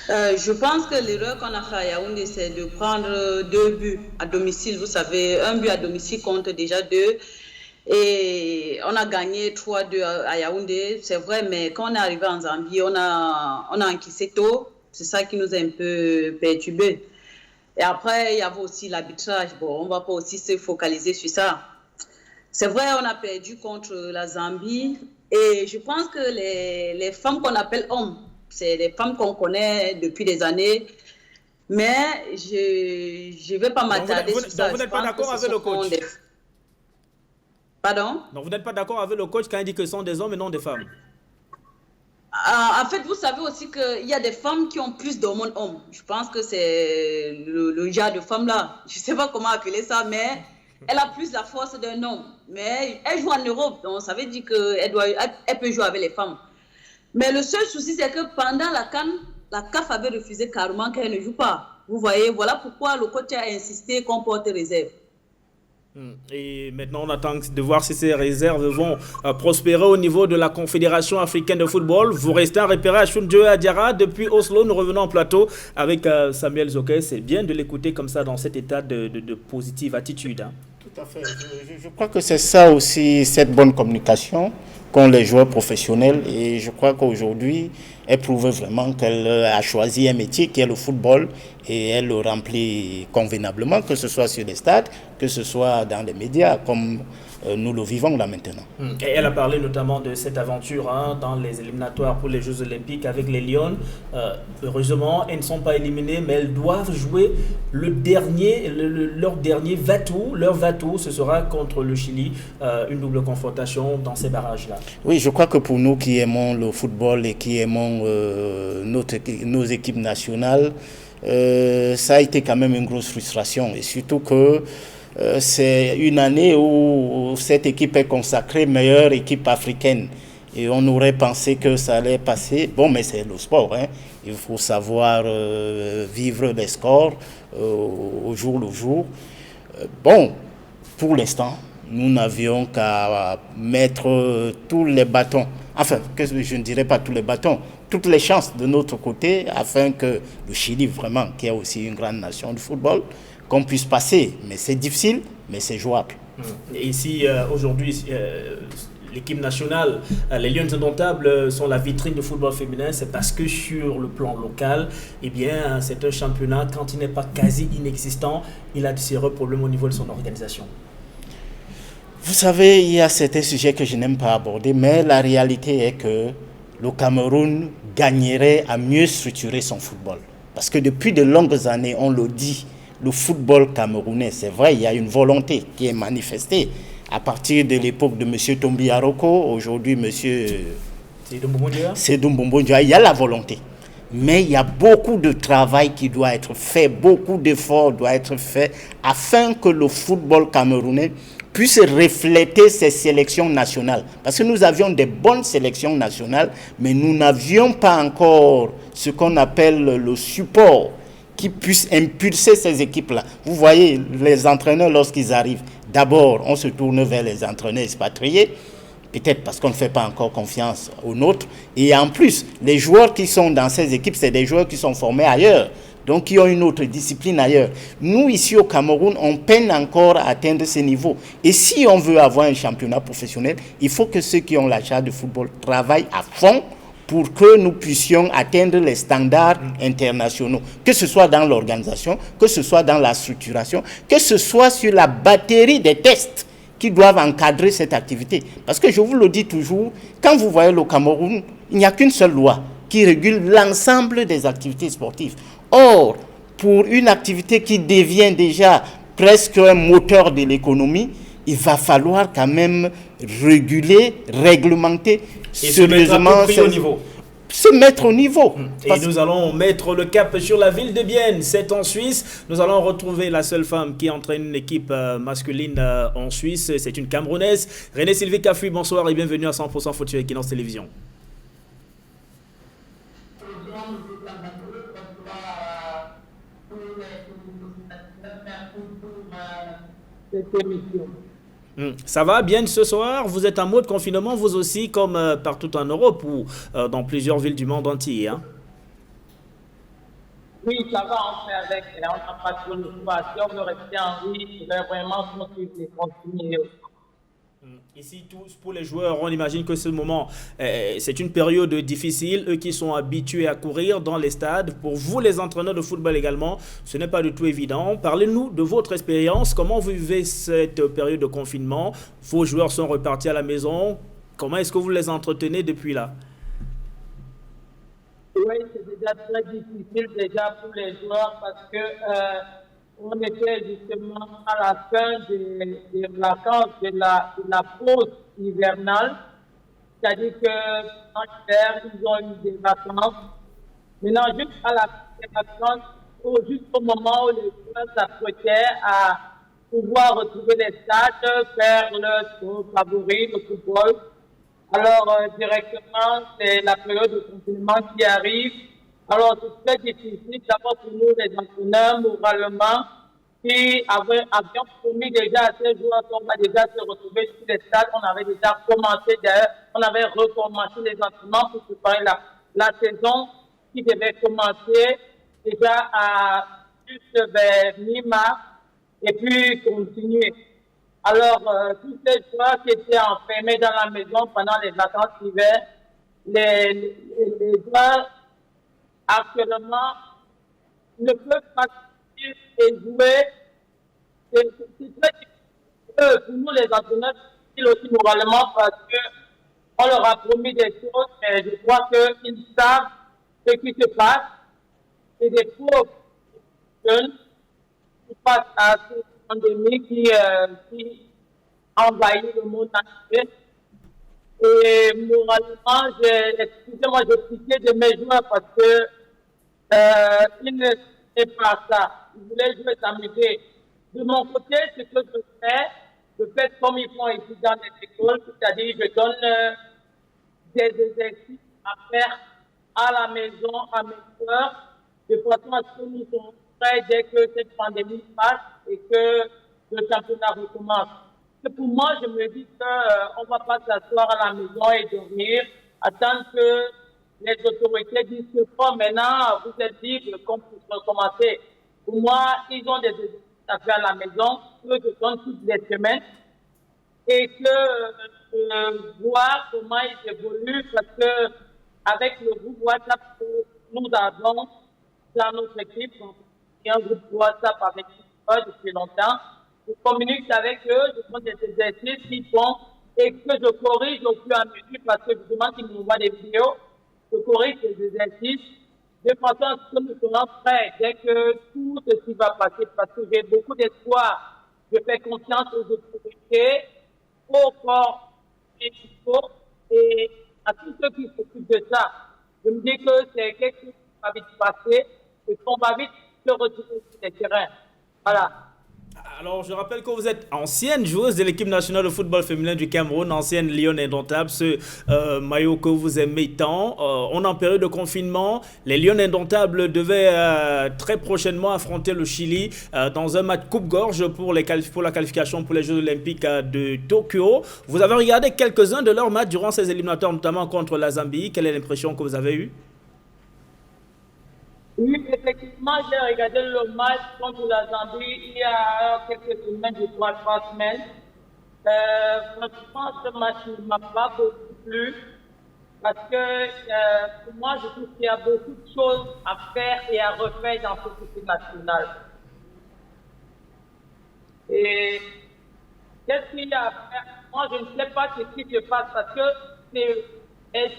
Je pense que l'erreur qu'on a fait à Yaoundé, c'est de prendre 2 buts à domicile. Vous savez, un but à domicile compte déjà 2. Et on a gagné 3-2 à Yaoundé, c'est vrai, mais quand on est arrivé en Zambie, on a encaissé tôt. C'est ça qui nous a un peu perturbés. Et après, il y avait aussi l'arbitrage. Bon, on ne va pas aussi se focaliser sur ça. C'est vrai, on a perdu contre la Zambie. Et je pense que les femmes qu'on appelle hommes, c'est des femmes qu'on connaît depuis des années. Mais je ne vais pas m'attarder sur ça. Donc vous n'êtes pas d'accord avec le coach? Pardon? Donc vous n'êtes pas d'accord avec le coach quand il dit que ce sont des hommes et non des femmes? En fait, vous savez aussi qu'il y a des femmes qui ont plus d'hormones hommes. Je pense que c'est le genre de femme là. Je ne sais pas comment appeler ça, mais elle a plus la force d'un homme. Mais elle joue en Europe, donc ça veut dire qu'elle peut jouer avec les femmes. Mais le seul souci, c'est que pendant la CAN, la CAF avait refusé carrément qu'elle ne joue pas. Vous voyez, voilà pourquoi le coach a insisté qu'on porte réserve. Et maintenant, on attend de voir si ces réserves vont prospérer au niveau de la Confédération africaine de football. Vous restez en repérage à Dieu Diarra depuis Oslo. Nous revenons en plateau avec Samuel Zoké. C'est bien de l'écouter comme ça dans cet état de positive attitude. Hein. Tout à fait. Je crois que c'est ça aussi, cette bonne communication qu'ont les joueurs professionnels. Et je crois qu'aujourd'hui, elle prouve vraiment qu'elle a choisi un métier qui est le football et elle le remplit convenablement, que ce soit sur les stades, que ce soit dans les médias, comme nous le vivons là maintenant. Et elle a parlé notamment de cette aventure dans les éliminatoires pour les Jeux Olympiques avec les Lions. Heureusement, elles ne sont pas éliminées, mais elles doivent jouer leur dernier va-tout. Leur va-tout, ce sera contre le Chili, une double confrontation dans ces barrages-là. Oui, je crois que pour nous qui aimons le football et qui aimons nos équipes nationales, ça a été quand même une grosse frustration. Et surtout que c'est une année où cette équipe est consacrée meilleure équipe africaine. Et on aurait pensé que ça allait passer. Bon, mais c'est le sport. Hein. Il faut savoir vivre les scores au jour le jour. Bon, pour l'instant, nous n'avions qu'à mettre tous les bâtons. Enfin, je ne dirais pas tous les bâtons, toutes les chances de notre côté afin que le Chili, vraiment, qui est aussi une grande nation de football, qu'on puisse passer. Mais c'est difficile, mais c'est jouable. Et ici, aujourd'hui, l'équipe nationale, les Lions indomptables sont la vitrine du football féminin. C'est parce que sur le plan local, eh bien, c'est un championnat, quand il n'est pas quasi inexistant, il a de sérieux problèmes au niveau de son organisation. Vous savez, il y a certains sujets que je n'aime pas aborder, mais la réalité est que le Cameroun gagnerait à mieux structurer son football. Parce que depuis de longues années, on le dit, le football camerounais, c'est vrai, il y a une volonté qui est manifestée à partir de l'époque de M. Tombi Aroko, aujourd'hui M. Seydou Mboumboudia. Il y a la volonté. Mais il y a beaucoup de travail qui doit être fait, beaucoup d'efforts doivent être faits afin que le football camerounais puisse refléter ces sélections nationales. Parce que nous avions des bonnes sélections nationales, mais nous n'avions pas encore ce qu'on appelle le support qui puisse impulser ces équipes-là. Vous voyez, les entraîneurs, lorsqu'ils arrivent, d'abord, on se tourne vers les entraîneurs expatriés, peut-être parce qu'on ne fait pas encore confiance aux nôtres. Et en plus, les joueurs qui sont dans ces équipes, c'est des joueurs qui sont formés ailleurs, donc qui ont une autre discipline ailleurs. Nous, ici au Cameroun, on peine encore à atteindre ces niveaux. Et si on veut avoir un championnat professionnel, il faut que ceux qui ont la charge de football travaillent à fond pour que nous puissions atteindre les standards internationaux, que ce soit dans l'organisation, que ce soit dans la structuration, que ce soit sur la batterie des tests qui doivent encadrer cette activité. Parce que je vous le dis toujours, quand vous voyez le Cameroun, il n'y a qu'une seule loi qui régule l'ensemble des activités sportives. Or, pour une activité qui devient déjà presque un moteur de l'économie, il va falloir quand même réguler, réglementer sérieusement, se mettre au niveau. Et nous allons mettre le cap sur la ville de Bienne, c'est en Suisse. Nous allons retrouver la seule femme qui entraîne une équipe masculine en Suisse. C'est une Camerounaise. Renée Sylvie Cafu, bonsoir et bienvenue à 100% Foot sur Equinox Télévision. Ça va bien ce soir? Vous êtes en mode confinement, vous aussi, comme partout en Europe ou dans plusieurs villes du monde entier, hein? Oui, ça va, on fait avec. On n'a pas trop de choix. Si on veut rester en vie, il va vraiment continuer. Ici, tous pour les joueurs, on imagine que ce moment, c'est une période difficile. Eux qui sont habitués à courir dans les stades. Pour vous, les entraîneurs de football également, ce n'est pas du tout évident. Parlez-nous de votre expérience. Comment vous vivez cette période de confinement? Vos joueurs sont repartis à la maison. Comment est-ce que vous les entretenez depuis là? Oui, c'est déjà très difficile déjà pour les joueurs parce que on était justement à la fin des vacances de la pause hivernale. C'est-à-dire que en hiver, ils ont eu des vacances. Maintenant, juste à la fin des vacances, juste au moment où les joueurs s'apprêtaient à pouvoir retrouver les stades, faire leur sport favori, le football. Alors, directement, c'est la période de confinement qui arrive. Alors, c'est très difficile, d'abord pour nous, les entraîneurs, moralement, qui avions promis déjà à ces joueurs qu'on va déjà se retrouver sur les stades. On avait déjà commencé, d'ailleurs, on avait recommencé les entraînements pour préparer la saison qui devait commencer déjà à juste vers mi-mars et puis continuer. Alors, tous ces joueurs qui étaient enfermés dans la maison pendant les vacances d'hiver, les joueurs actuellement ne peuvent pas sortir et jouer. C'est très difficile pour nous les entraîneurs, aussi moralement parce qu'on leur a promis des choses, mais je crois qu'ils savent ce qui se passe. C'est des pauvres jeunes qui passent à cette pandémie qui envahit le monde entier. Et moralement, j'ai pitié de mes joueurs parce que ils ne faisaient pas ça. Ils voulaient jouer, s'amuser. De mon côté, ce que je fais comme ils font ici dans les écoles, c'est-à-dire je donne des exercices à faire à la maison à mes joueurs, de façon à ce que nous sommes prêts dès que cette pandémie passe et que le championnat recommence. Pour moi, je me dis qu'on ne va pas s'asseoir à la maison et dormir, attendre que les autorités disent que maintenant, vous êtes libre, qu'on puisse recommencer. Pour moi, ils ont des exercices à faire à la maison, que je donne toutes les semaines, et que voir comment ils évoluent, parce que avec le groupe WhatsApp que nous avons dans notre équipe, il y a un groupe WhatsApp avec eux depuis longtemps, je communique avec eux, je prends des exercices qu'ils font et que je corrige au fur et à mesure parce que je demande qu'ils m'envoient des vidéos de courir ces exercices de façon à ce que nous serons prêts dès que tout ceci va passer, parce que j'ai beaucoup d'espoir. Je fais confiance aux autorités, au corps médicaux et à tous ceux qui s'occupent de ça. Je me dis que c'est quelque chose qui va vite passer et qu'on va vite se retrouver sur les terrains. Voilà. Alors, je rappelle que vous êtes ancienne joueuse de l'équipe nationale de football féminin du Cameroun, ancienne Lyon Indomptable, ce maillot que vous aimez tant. On est en période de confinement. Les Lions Indomptables devaient très prochainement affronter le Chili dans un match coupe-gorge pour la qualification pour les Jeux Olympiques de Tokyo. Vous avez regardé quelques-uns de leurs matchs durant ces éliminatoires, notamment contre la Zambie. Quelle est l'impression que vous avez eue? Oui, effectivement, j'ai regardé le match contre la Zambie il y a quelques semaines, 3 semaines. Franchement, ce match ne m'a pas beaucoup plu parce que pour moi, je trouve qu'il y a beaucoup de choses à faire et à refaire dans cette équipe nationale. Et qu'est-ce qu'il y a à faire? Moi, je ne sais pas ce qui se passe parce que c'est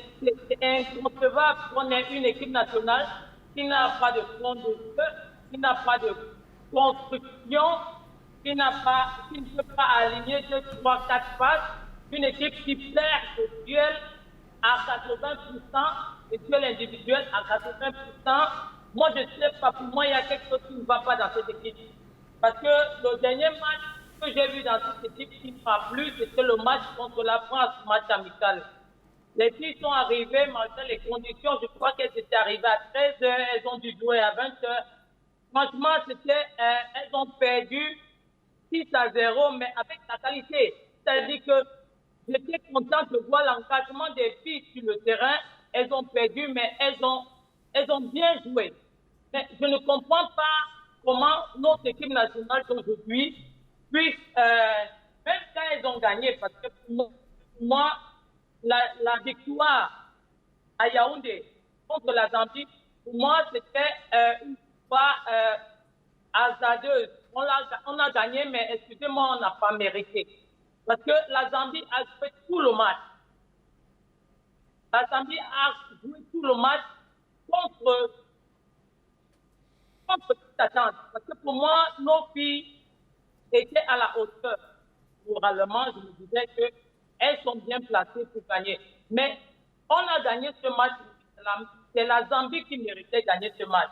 inconcevable qu'on ait une équipe nationale qui n'a pas de plan de jeu, qui n'a pas de construction, qui ne peut pas aligner 2, 3, 4 passes, une équipe qui perd au duel à 80%, et duel individuel à 80%. Moi, je ne sais pas, pour moi, il y a quelque chose qui ne va pas dans cette équipe. Parce que le dernier match que j'ai vu dans cette équipe qui ne m'a plu, c'était le match contre la France, match amical. Les filles sont arrivées, malgré les conditions, je crois qu'elles étaient arrivées à 13h, elles ont dû jouer à 20h. Franchement, elles ont perdu 6-0, mais avec la qualité. C'est-à-dire que j'étais contente de voir l'engagement des filles sur le terrain. Elles ont perdu, mais elles ont bien joué. Mais je ne comprends pas comment notre équipe nationale d'aujourd'hui puisse, même quand elles ont gagné, parce que pour moi, la victoire à Yaoundé contre la Zambie, pour moi, c'était une victoire hasardeuse. On a gagné, mais excusez-moi, on n'a pas mérité. Parce que la Zambie a joué tout le match. La Zambie a joué tout le match contre toute attente. Parce que pour moi, nos filles étaient à la hauteur. Moralement, je me disais qu'elles sont bien placées pour gagner. Mais on a gagné ce match. C'est la Zambie qui méritait de gagner ce match.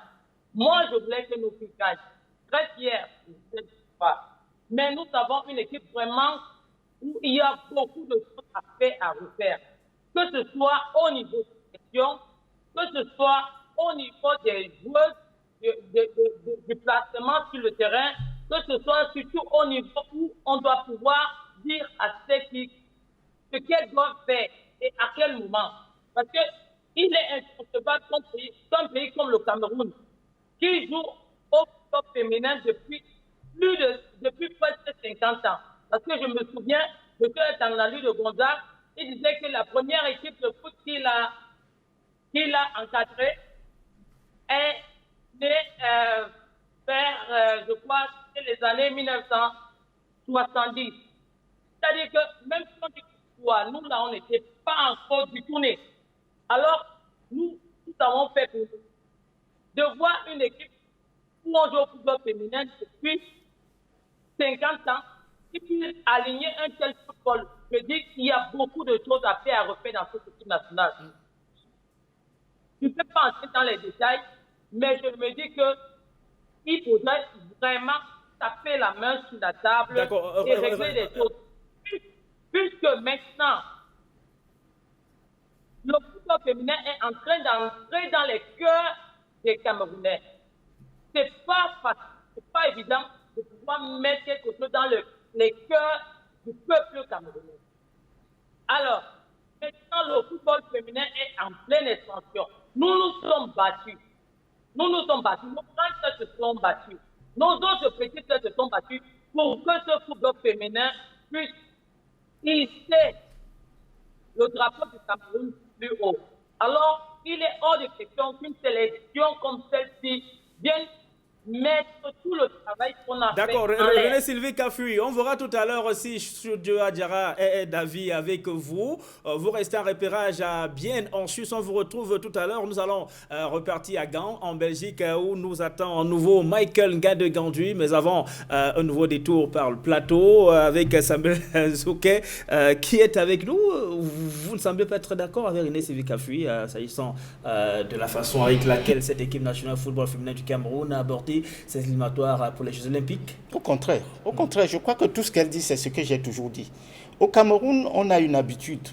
Moi, je voulais que nos filles gagnent. Très fière de cette victoire. Mais nous avons une équipe vraiment où il y a beaucoup de choses à faire, à refaire. Que ce soit au niveau de gestion, que ce soit au niveau des joueurs, du placement sur le terrain, que ce soit surtout au niveau où on doit pouvoir dire à ces filles ce qu'elles doivent faire et à quel moment. Parce qu'il est inconcevable qu'un pays comme le Cameroun, qui joue au football féminin depuis presque 50 ans. Parce que je me souviens, le père Tangalu de Gonzague, il disait que la première équipe de foot qu'il a encadrée est née vers, je crois, les années 1970. C'est-à-dire que même si on dit que nous, là, on n'était pas encore du tout nés. Alors, nous avons fait pour nous. De voir une équipe où on joue au football féminin depuis 50 ans, qui puisse aligner un tel football. Je dis qu'il y a beaucoup de choses à faire, à refaire dans cette équipe nationale. Je ne peux pas entrer dans les détails, mais je me dis qu'il faudrait vraiment taper la main sur la table et régler les choses. Puisque maintenant, le football féminin est en train d'entrer dans les cœurs des Camerounais. C'est pas évident de pouvoir mettre quelque chose dans les cœurs du peuple camerounais. Alors, maintenant, le football féminin est en pleine expansion. Nous nous sommes battus. Nos grandes sœurs se sont battues. Nos autres petites sœurs se sont battues pour que ce football féminin puisse hisser le drapeau du Cameroun plus haut. Alors, il est hors de question qu'une sélection comme celle-ci vienne mettre tout le travail qu'on a fait D'accord, en l'air. René Sylvie Cafui, on verra tout à l'heure aussi Studio Adjara et David avec vous. Vous restez en repérage à Bienne en Suisse. On vous retrouve tout à l'heure. Nous allons repartir à Gand en Belgique où nous attend un nouveau Michael Ngade-Gandui. Mais avant, un nouveau détour par le plateau avec Samuel Zouké qui est avec nous. Vous ne semblez pas être d'accord avec René Sylvie Cafui s'agissant de la façon avec laquelle cette équipe nationale de football féminin du Cameroun a abordé ses éliminatoires pour les Jeux Olympiques? Au contraire, je crois que tout ce qu'elle dit, c'est ce que j'ai toujours dit. Au Cameroun, on a une habitude,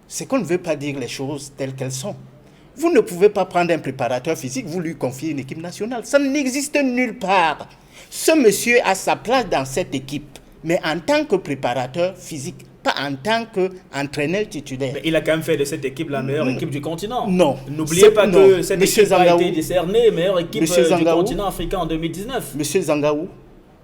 c'est qu'on ne veut pas dire les choses telles qu'elles sont. Vous ne pouvez pas prendre un préparateur physique, vous lui confier une équipe nationale. Ça n'existe nulle part. Ce monsieur a sa place dans cette équipe, mais en tant que préparateur physique, pas en tant qu'entraîneur titulaire. Mais il a quand même fait de cette équipe la meilleure équipe du continent. Non. N'oubliez pas que cette Monsieur équipe Zangaou, a été décernée meilleure équipe du continent africain en 2019. Monsieur Zangaou,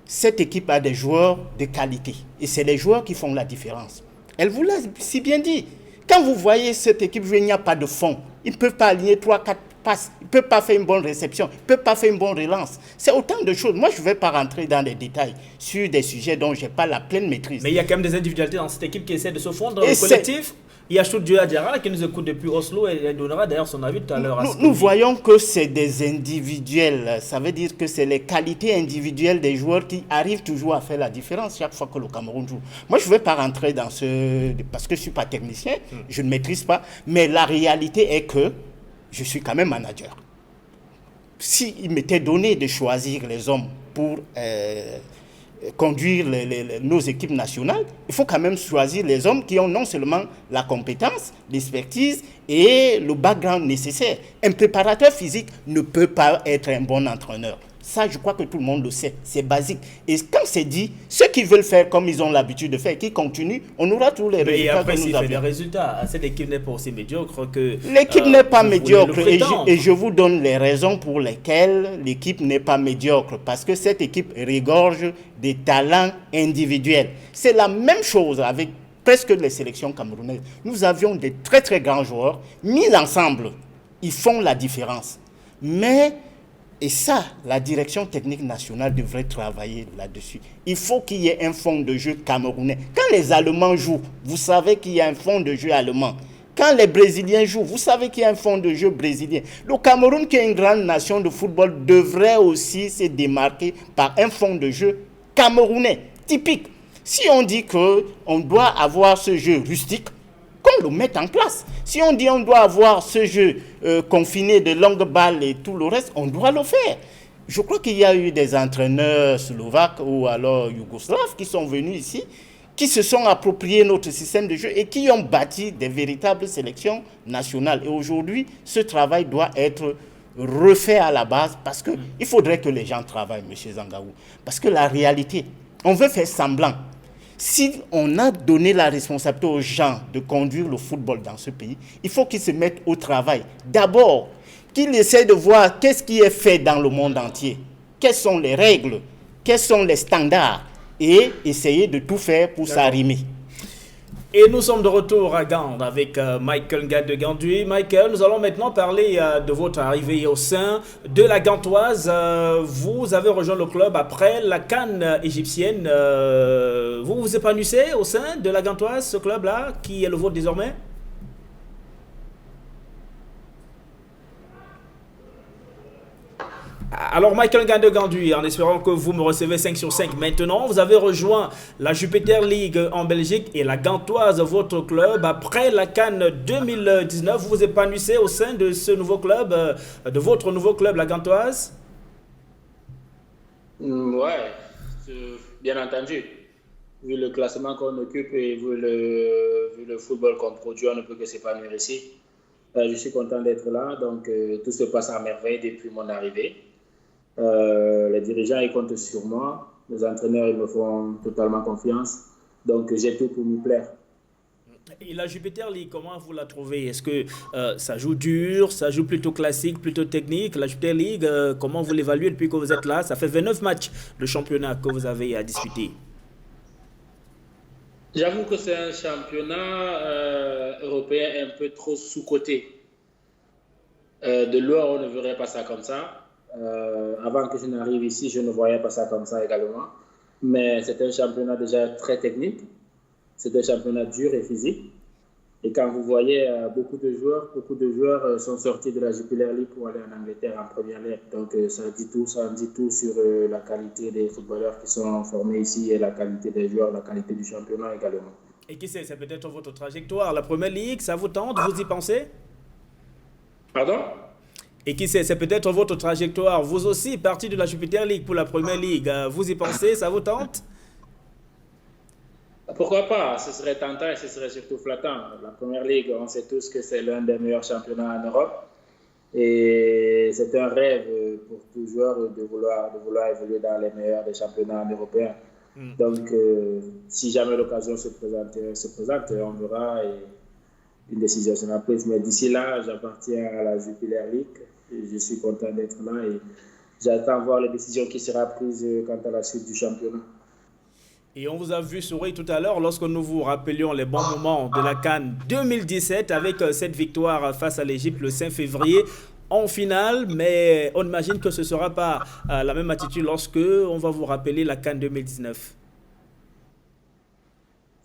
cette équipe a des joueurs de qualité. Et c'est les joueurs qui font la différence. Elle vous l'a si bien dit. Quand vous voyez cette équipe jouer, il n'y a pas de fond. Ils ne peuvent pas aligner 3-4 passes. Ils ne peuvent pas faire une bonne réception. Ils ne peuvent pas faire une bonne relance. C'est autant de choses. Moi, je ne vais pas rentrer dans les détails sur des sujets dont je n'ai pas la pleine maîtrise. Mais il y a quand même des individualités dans cette équipe qui essaient de se fondre dans le collectif. Il y a Studio Adjara qui nous écoute depuis Oslo et elle donnera d'ailleurs son avis tout à l'heure. Nous voyons que c'est des individuels. Ça veut dire que c'est les qualités individuelles des joueurs qui arrivent toujours à faire la différence chaque fois que le Cameroun joue. Moi, je ne vais pas rentrer dans ce... Parce que je ne suis pas technicien, je ne maîtrise pas. Mais la réalité est que je suis quand même manager. S'il m'était donné de choisir les hommes pour... conduire nos équipes nationales, il faut quand même choisir les hommes qui ont non seulement la compétence, l'expertise et le background nécessaire. Un préparateur physique ne peut pas être un bon entraîneur. Ça, je crois que tout le monde le sait. C'est basique. Et quand c'est dit, ceux qui veulent faire comme ils ont l'habitude de faire, qui continuent, on aura tous les résultats. Et après, que nous s'il avons. fait des résultats, cette équipe n'est pas aussi médiocre que... L'équipe n'est pas médiocre. Et je vous donne les raisons pour lesquelles l'équipe n'est pas médiocre. Parce que cette équipe regorge des talents individuels. C'est la même chose avec presque les sélections camerounaises. Nous avions des très très grands joueurs mis ensemble. Ils font la différence. Mais... Et ça, la direction technique nationale devrait travailler là-dessus. Il faut qu'il y ait un fond de jeu camerounais. Quand les Allemands jouent, vous savez qu'il y a un fond de jeu allemand. Quand les Brésiliens jouent, vous savez qu'il y a un fond de jeu brésilien. Le Cameroun, qui est une grande nation de football, devrait aussi se démarquer par un fond de jeu camerounais, typique. Si on dit qu'on doit avoir ce jeu rustique, qu'on le mette en place. Si on dit qu'on doit avoir ce jeu confiné de longues balles et tout le reste, on doit le faire. Je crois qu'il y a eu des entraîneurs slovaques ou alors yougoslaves qui sont venus ici, qui se sont appropriés notre système de jeu et qui ont bâti des véritables sélections nationales. Et aujourd'hui, ce travail doit être refait à la base parce qu'il faudrait que les gens travaillent, M. Zangaou. Parce que la réalité, on veut faire semblant. Si on a donné la responsabilité aux gens de conduire le football dans ce pays, il faut qu'ils se mettent au travail. D'abord, qu'ils essaient de voir qu'est-ce qui est fait dans le monde entier, quelles sont les règles, quels sont les standards, et essayer de tout faire pour s'arrimer. Et nous sommes de retour à Gand avec Michael Ngade-Gandui. Michael, nous allons maintenant parler de votre arrivée au sein de la Gantoise. Vous avez rejoint le club après la CAN égyptienne. Vous vous épanouissez au sein de la Gantoise, ce club-là, qui est le vôtre désormais? Alors Michael Ngade-Gandui, en espérant que vous me recevez 5 sur 5 maintenant, vous avez rejoint la Jupiter League en Belgique et la Gantoise, votre club, après la CAN 2019. Vous vous épanouissez au sein de ce nouveau club, de votre nouveau club, la Gantoise? Ouais, bien entendu. Vu le classement qu'on occupe et vu le football qu'on produit, on ne peut que s'épanouir ici. Je suis content d'être là, donc tout se passe à merveille depuis mon arrivée. Les dirigeants, ils comptent sur moi. Les entraîneurs, ils me font totalement confiance. Donc, j'ai tout pour me plaire. Et la Jupiter League, comment vous la trouvez? Est-ce que ça joue dur, ça joue plutôt classique, plutôt technique? La Jupiter League, comment vous l'évaluez depuis que vous êtes là? Ça fait 29 matchs de championnat que vous avez à disputer. J'avoue que c'est un championnat européen un peu trop sous-coté. De loin, on ne verrait pas ça comme ça. Avant que je n'arrive ici, je ne voyais pas ça comme ça également. Mais c'est un championnat déjà très technique. C'est un championnat dur et physique. Et quand vous voyez beaucoup de joueurs sont sortis de la Jupiler League pour aller en Angleterre en première ligue. Donc ça dit tout sur la qualité des footballeurs qui sont formés ici et la qualité des joueurs, la qualité du championnat également. Et qui sait, c'est peut-être votre trajectoire. La Première Ligue, ça vous tente? Vous y pensez? Pardon? Et qui sait, c'est peut-être votre trajectoire. Vous aussi, parti de la Jupiter League pour la Première Ligue. Vous y pensez? Ça vous tente? Pourquoi pas? Ce serait tentant et ce serait surtout flattant. La Première Ligue, on sait tous que c'est l'un des meilleurs championnats en Europe. Et c'est un rêve pour tout joueur de vouloir évoluer dans les meilleurs des championnats européens. Donc, si jamais l'occasion se présente, on verra et une décision sera prise. Mais d'ici là, j'appartiens à la Jupiler League. Et je suis content d'être là et j'attends voir les décisions qui seront prises quant à la suite du championnat. Et on vous a vu sourire tout à l'heure lorsque nous vous rappelions les bons moments de la CAN 2017 avec cette victoire face à l'Égypte le 5 février en finale. Mais on imagine que ce ne sera pas la même attitude lorsque on va vous rappeler la CAN 2019.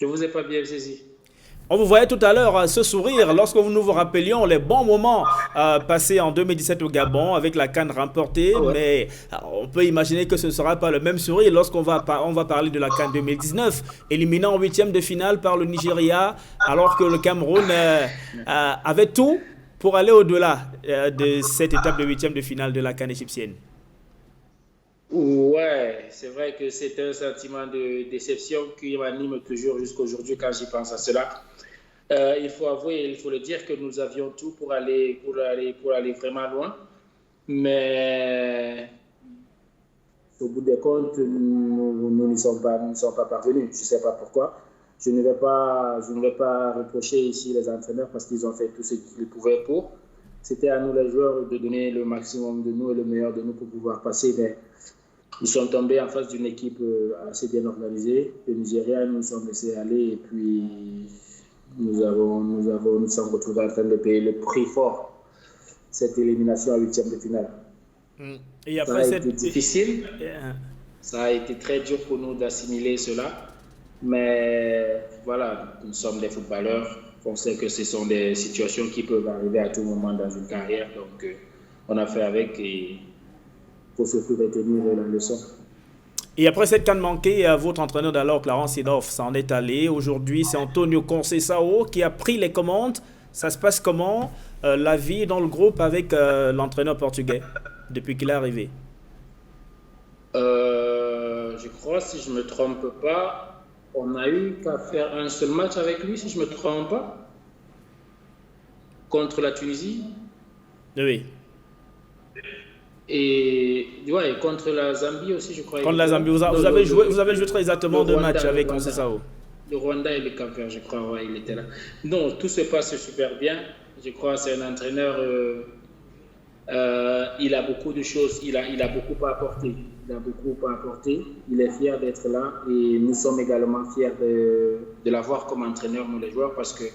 Je ne vous ai pas bien saisi. On vous voyait tout à l'heure ce sourire lorsque nous vous rappelions les bons moments passés en 2017 au Gabon avec la CAN remportée. Ah ouais. Mais on peut imaginer que ce ne sera pas le même sourire lorsqu'on va parler de la CAN 2019, éliminant en huitième de finale par le Nigeria, alors que le Cameroun avait tout pour aller au-delà de cette étape de huitième de finale de la CAN égyptienne. Ouais, c'est vrai que c'est un sentiment de déception qui m'anime toujours jusqu'aujourd'hui quand j'y pense à cela. Il faut avouer, il faut le dire que nous avions tout pour aller vraiment loin, mais au bout des comptes, nous n'y sommes pas parvenus. Je ne sais pas pourquoi. Je ne vais pas reprocher ici les entraîneurs parce qu'ils ont fait tout ce qu'ils pouvaient pour. C'était à nous les joueurs de donner le maximum de nous et le meilleur de nous pour pouvoir passer. Mais ils sont tombés en face d'une équipe assez bien organisée. Le Nigeria, nous sommes laissés aller et puis nous sommes retrouvés en train de payer le prix fort, cette élimination à huitième de finale. Et après, ça a été difficile. Ça a été très dur pour nous d'assimiler cela. Mais voilà, nous sommes des footballeurs. On sait que ce sont des situations qui peuvent arriver à tout moment dans une carrière. Donc, on a fait avec et il faut surtout retenir la leçon. Et après cette CAN manquée, votre entraîneur d'alors, Clarence Seedorf, s'en est allé. Aujourd'hui, c'est Antonio Conceição qui a pris les commandes. Ça se passe comment, la vie dans le groupe avec l'entraîneur portugais depuis qu'il est arrivé? Je crois, si je ne me trompe pas, on a eu qu'à faire un seul match avec lui, si je ne me trompe pas, contre la Tunisie. Oui. Et ouais, contre la Zambie aussi, je crois. Contre la Zambie, vous avez joué très exactement deux matchs avec Conceição. Le Rwanda et le Cap-Vert, je crois, ouais, il était là. Non, tout se passe super bien. Je crois que c'est un entraîneur, il a beaucoup de choses, il a beaucoup à apporter. Il est fier d'être là et nous sommes également fiers de l'avoir comme entraîneur, nous les joueurs, parce que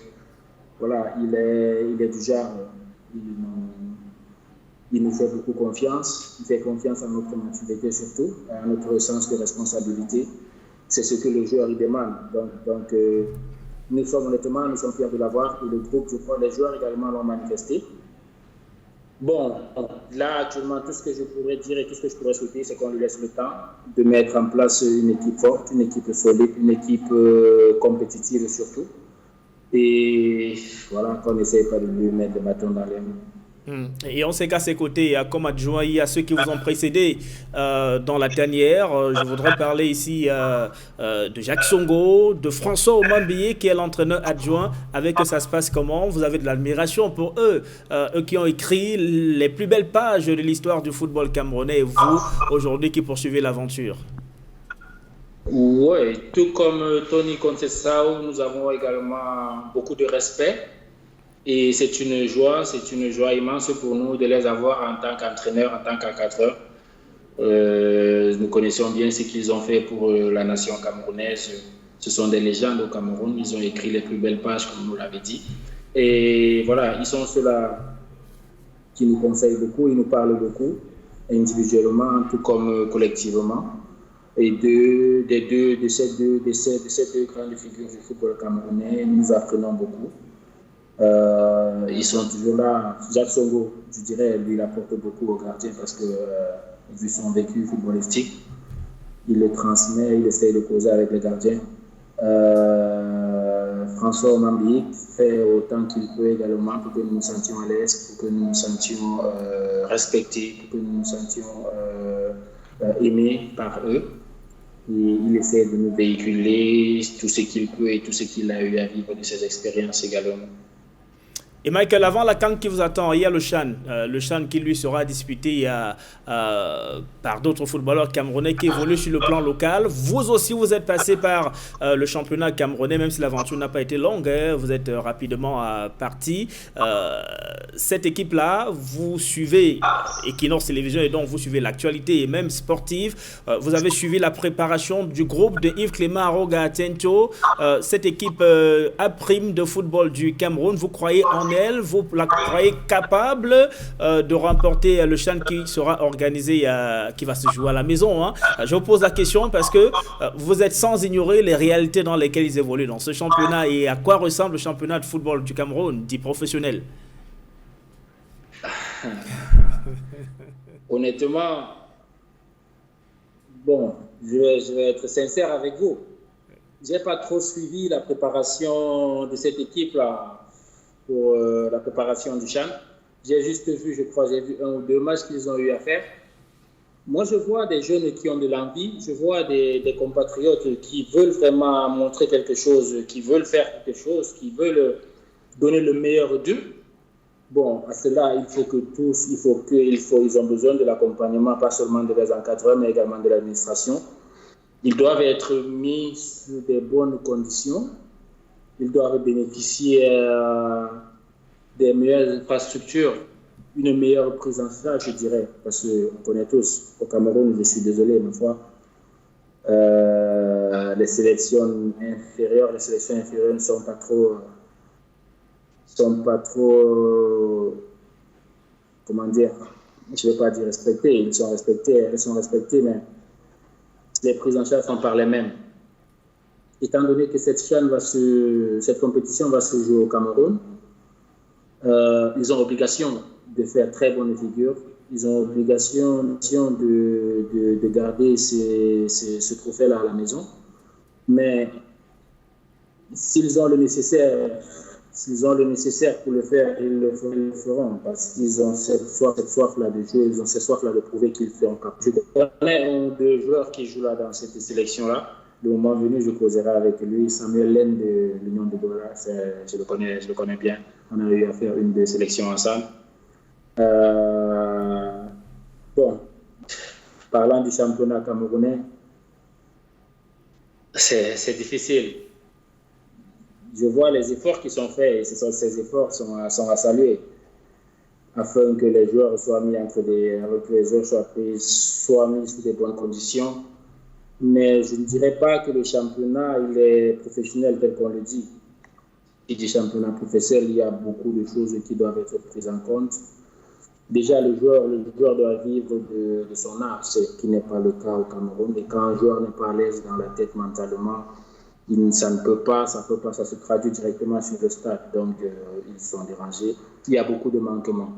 voilà, il est du genre, il nous fait beaucoup confiance, il fait confiance à notre maturité surtout, à notre sens de responsabilité. C'est ce que le joueur il demande. Donc nous sommes fiers de l'avoir et le groupe, je crois, les joueurs également l'ont manifesté. Bon, là actuellement, tout ce que je pourrais dire et tout ce que je pourrais souhaiter, c'est qu'on lui laisse le temps de mettre en place une équipe forte, une équipe solide, une équipe compétitive surtout. Et voilà, qu'on n'essaye pas de lui mettre des bâtons dans les mains. Et on sait qu'à ses côtés, comme adjoint, il y a ceux qui vous ont précédé dans la tanière. Je voudrais parler ici de Jacques Songo, de François Omambié, qui est l'entraîneur adjoint. Avec eux, ça se passe comment? Vous avez de l'admiration pour eux, eux qui ont écrit les plus belles pages de l'histoire du football camerounais, et vous, aujourd'hui, qui poursuivez l'aventure. Oui, tout comme Tony Conceição, nous avons également beaucoup de respect. Et c'est une joie immense pour nous de les avoir en tant qu'entraîneurs, en tant qu'encadreurs. Nous connaissons bien ce qu'ils ont fait pour la nation camerounaise. Ce sont des légendes au Cameroun. Ils ont écrit les plus belles pages, comme vous l'avez dit. Et voilà, ils sont ceux-là qui nous conseillent beaucoup, ils nous parlent beaucoup. individuellement, tout comme collectivement. Et de ces deux grandes figures du football camerounais, nous apprenons beaucoup. Ils sont toujours là. Jacques Songo, je dirais, lui, il apporte beaucoup au gardien parce que, vu son vécu footballistique, il le transmet, il essaye de causer avec les gardiens. François Omambi fait autant qu'il peut également pour que nous nous sentions à l'aise, pour que nous nous sentions respectés, pour que nous nous sentions aimés par eux. Et il essaie de nous véhiculer tout ce qu'il peut et tout ce qu'il a eu à vivre de ses expériences également. Et Michael, avant la CAN qui vous attend, il y a le CHAN qui lui sera disputé par d'autres footballeurs camerounais qui évoluent sur le plan local. Vous aussi, vous êtes passé par le championnat camerounais, même si l'aventure n'a pas été longue, hein, vous êtes rapidement parti. Cette équipe-là, vous suivez Equinox Télévision et donc vous suivez l'actualité et même sportive. Vous avez suivi la préparation du groupe de Yves Clément Aroga Atento. Cette équipe A-prime de football du Cameroun, vous croyez en elle? Vous la croyez capable de remporter le CHAN qui sera organisé, qui va se jouer à la maison, hein? Je vous pose la question parce que vous êtes sans ignorer les réalités dans lesquelles ils évoluent dans ce championnat et à quoi ressemble le championnat de football du Cameroun, dit professionnel. Honnêtement, bon, je vais être sincère avec vous. Je n'ai pas trop suivi la préparation de cette équipe-là pour la préparation du CHAN. J'ai juste vu, je crois, j'ai vu 1 ou 2 matchs qu'ils ont eu à faire. Moi, je vois des jeunes qui ont de l'envie, je vois des compatriotes qui veulent vraiment montrer quelque chose, qui veulent faire quelque chose, qui veulent donner le meilleur d'eux. Bon, à cela, ils ont besoin de l'accompagnement, pas seulement de les encadreurs, mais également de l'administration. Ils doivent être mis sur des bonnes conditions. Ils doivent bénéficier des meilleures infrastructures, une meilleure prise en charge, je dirais, parce qu'on connaît tous, au Cameroun, je suis désolé, ma foi, les sélections inférieures ne sont pas trop, comment dire, je ne vais pas dire respectées, elles sont respectées, mais les prises en charge sont par les mêmes. Étant donné que cette compétition va se jouer au Cameroun, ils ont obligation de faire très bonne figure. Ils ont obligation de garder ce trophée-là à la maison. Mais s'ils ont le nécessaire pour le faire, ils le feront parce qu'ils ont cette soif-là de jouer, ils ont cette soif-là de prouver qu'ils feront capable. Je connais un des joueurs qui joue là dans cette sélection-là. Le moment venu, je causerai avec lui. Samuel Lenne de l'Union de Douala, je le connais bien. On a eu à faire une des sélections ensemble. Bon, parlant du championnat camerounais, c'est difficile. Je vois les efforts qui sont faits et ces efforts sont à saluer afin que les joueurs soient mis soient mis sous des bonnes conditions. Mais je ne dirais pas que le championnat il est professionnel tel qu'on le dit. Il dit championnat professionnel, il y a beaucoup de choses qui doivent être prises en compte. Déjà, le joueur doit vivre de son art, ce qui n'est pas le cas au Cameroun. Et quand un joueur n'est pas à l'aise dans la tête mentalement, ça se traduit directement sur le stade. Donc, ils sont dérangés. Il y a beaucoup de manquements.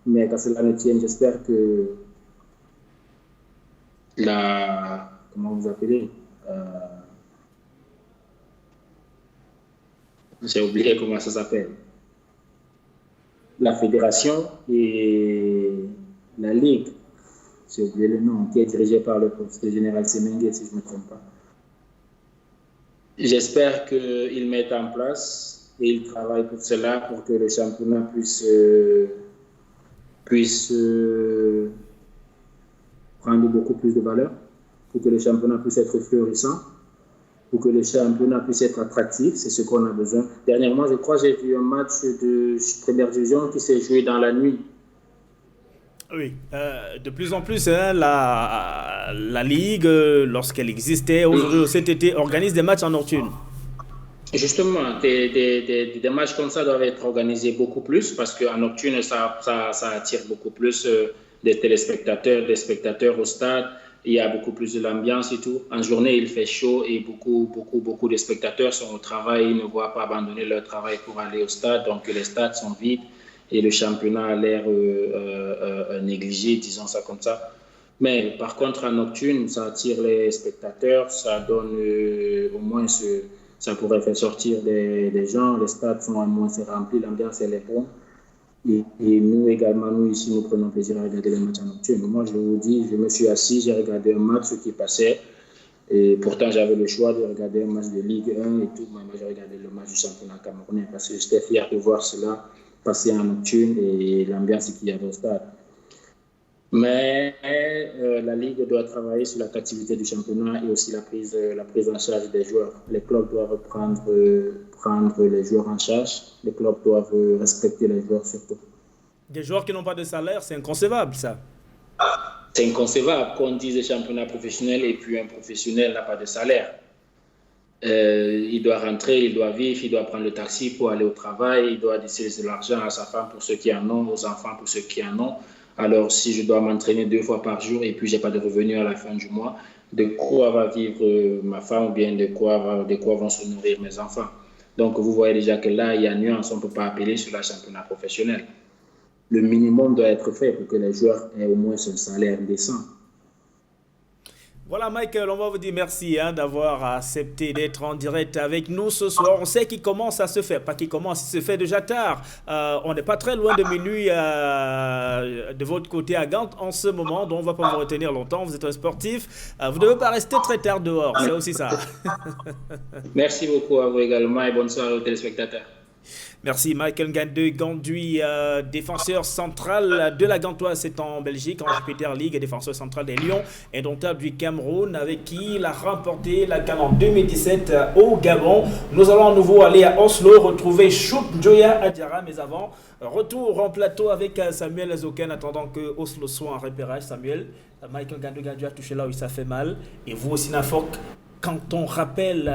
Mais qu'à cela ne tienne, j'espère que comment vous appelez j'ai oublié comment ça s'appelle. La fédération et la ligue, j'ai oublié le nom, qui est dirigée par le professeur général Semengue, si je ne me trompe pas. J'espère qu'ils mettent en place et ils travaillent pour cela, pour que le championnat puisse prendre beaucoup plus de valeur, pour que le championnat puisse être florissant, pour que le championnat puisse être attractif, c'est ce qu'on a besoin. Dernièrement, je crois que j'ai vu un match de première division qui s'est joué dans la nuit. Oui, de plus en plus, hein, la Ligue, lorsqu'elle existait, aujourd'hui, cet été, organise des matchs en nocturne. Justement, des matchs comme ça doivent être organisés beaucoup plus parce qu'en nocturne, ça attire beaucoup plus des spectateurs au stade. Il y a beaucoup plus de l'ambiance et tout. En journée, il fait chaud et beaucoup de spectateurs sont au travail. Ils ne voient pas abandonner leur travail pour aller au stade. Donc, les stades sont vides et le championnat a l'air négligé, disons ça comme ça. Mais par contre, en nocturne, ça attire les spectateurs. Ça donne au moins ça pourrait faire sortir des gens. Les stades sont au moins remplis. L'ambiance, elle est bonne. Et nous également, nous ici, nous prenons plaisir à regarder les matchs en nocturne. Moi, je vous dis, je me suis assis, j'ai regardé un match qui passait. Et pourtant, j'avais le choix de regarder un match de Ligue 1 et tout. Mais moi, j'ai regardé le match du championnat camerounais parce que j'étais fier de voir cela passer en nocturne et l'ambiance qu'il y avait au stade. Mais la Ligue doit travailler sur l'attractivité du championnat et aussi la prise en charge des joueurs. Les clubs doivent prendre les joueurs en charge. Les clubs doivent respecter les joueurs surtout. Des joueurs qui n'ont pas de salaire, c'est inconcevable ça. C'est inconcevable qu'on dise championnat professionnel et puis un professionnel n'a pas de salaire. Il doit rentrer, il doit vivre, il doit prendre le taxi pour aller au travail, il doit décider de l'argent à sa femme pour ceux qui en ont, aux enfants pour ceux qui en ont. Alors, si je dois m'entraîner 2 fois par jour et puis je n'ai pas de revenus à la fin du mois, de quoi va vivre ma femme ou bien de quoi vont se nourrir mes enfants? Donc, vous voyez déjà que là, il y a nuance, on ne peut pas appeler sur le championnat professionnel. Le minimum doit être fait pour que les joueurs aient au moins un salaire décent. Voilà Michael, on va vous dire merci d'avoir accepté d'être en direct avec nous ce soir. On sait qu'il commence à se faire, pas qu'il commence, il se fait déjà tard. On n'est pas très loin de minuit de votre côté à Gand en ce moment, donc on ne va pas vous retenir longtemps. Vous êtes un sportif, vous ne devez pas rester très tard dehors, c'est aussi ça. Merci beaucoup à vous également et bonne soirée aux téléspectateurs. Merci Michael Ganduy, défenseur central de la Gantoise, c'est en Belgique, en Jupiter League, défenseur central des Lions, indomptable du Cameroun, avec qui il a remporté la CAN en 2017 au Gabon. Nous allons à nouveau aller à Oslo, retrouver Choup Njoya Adiara, mais avant, retour en plateau avec Samuel Zoken, attendant que Oslo soit en repérage. Samuel, Michael Ganduy a touché là où ça fait mal, et vous aussi Nafok, quand on rappelle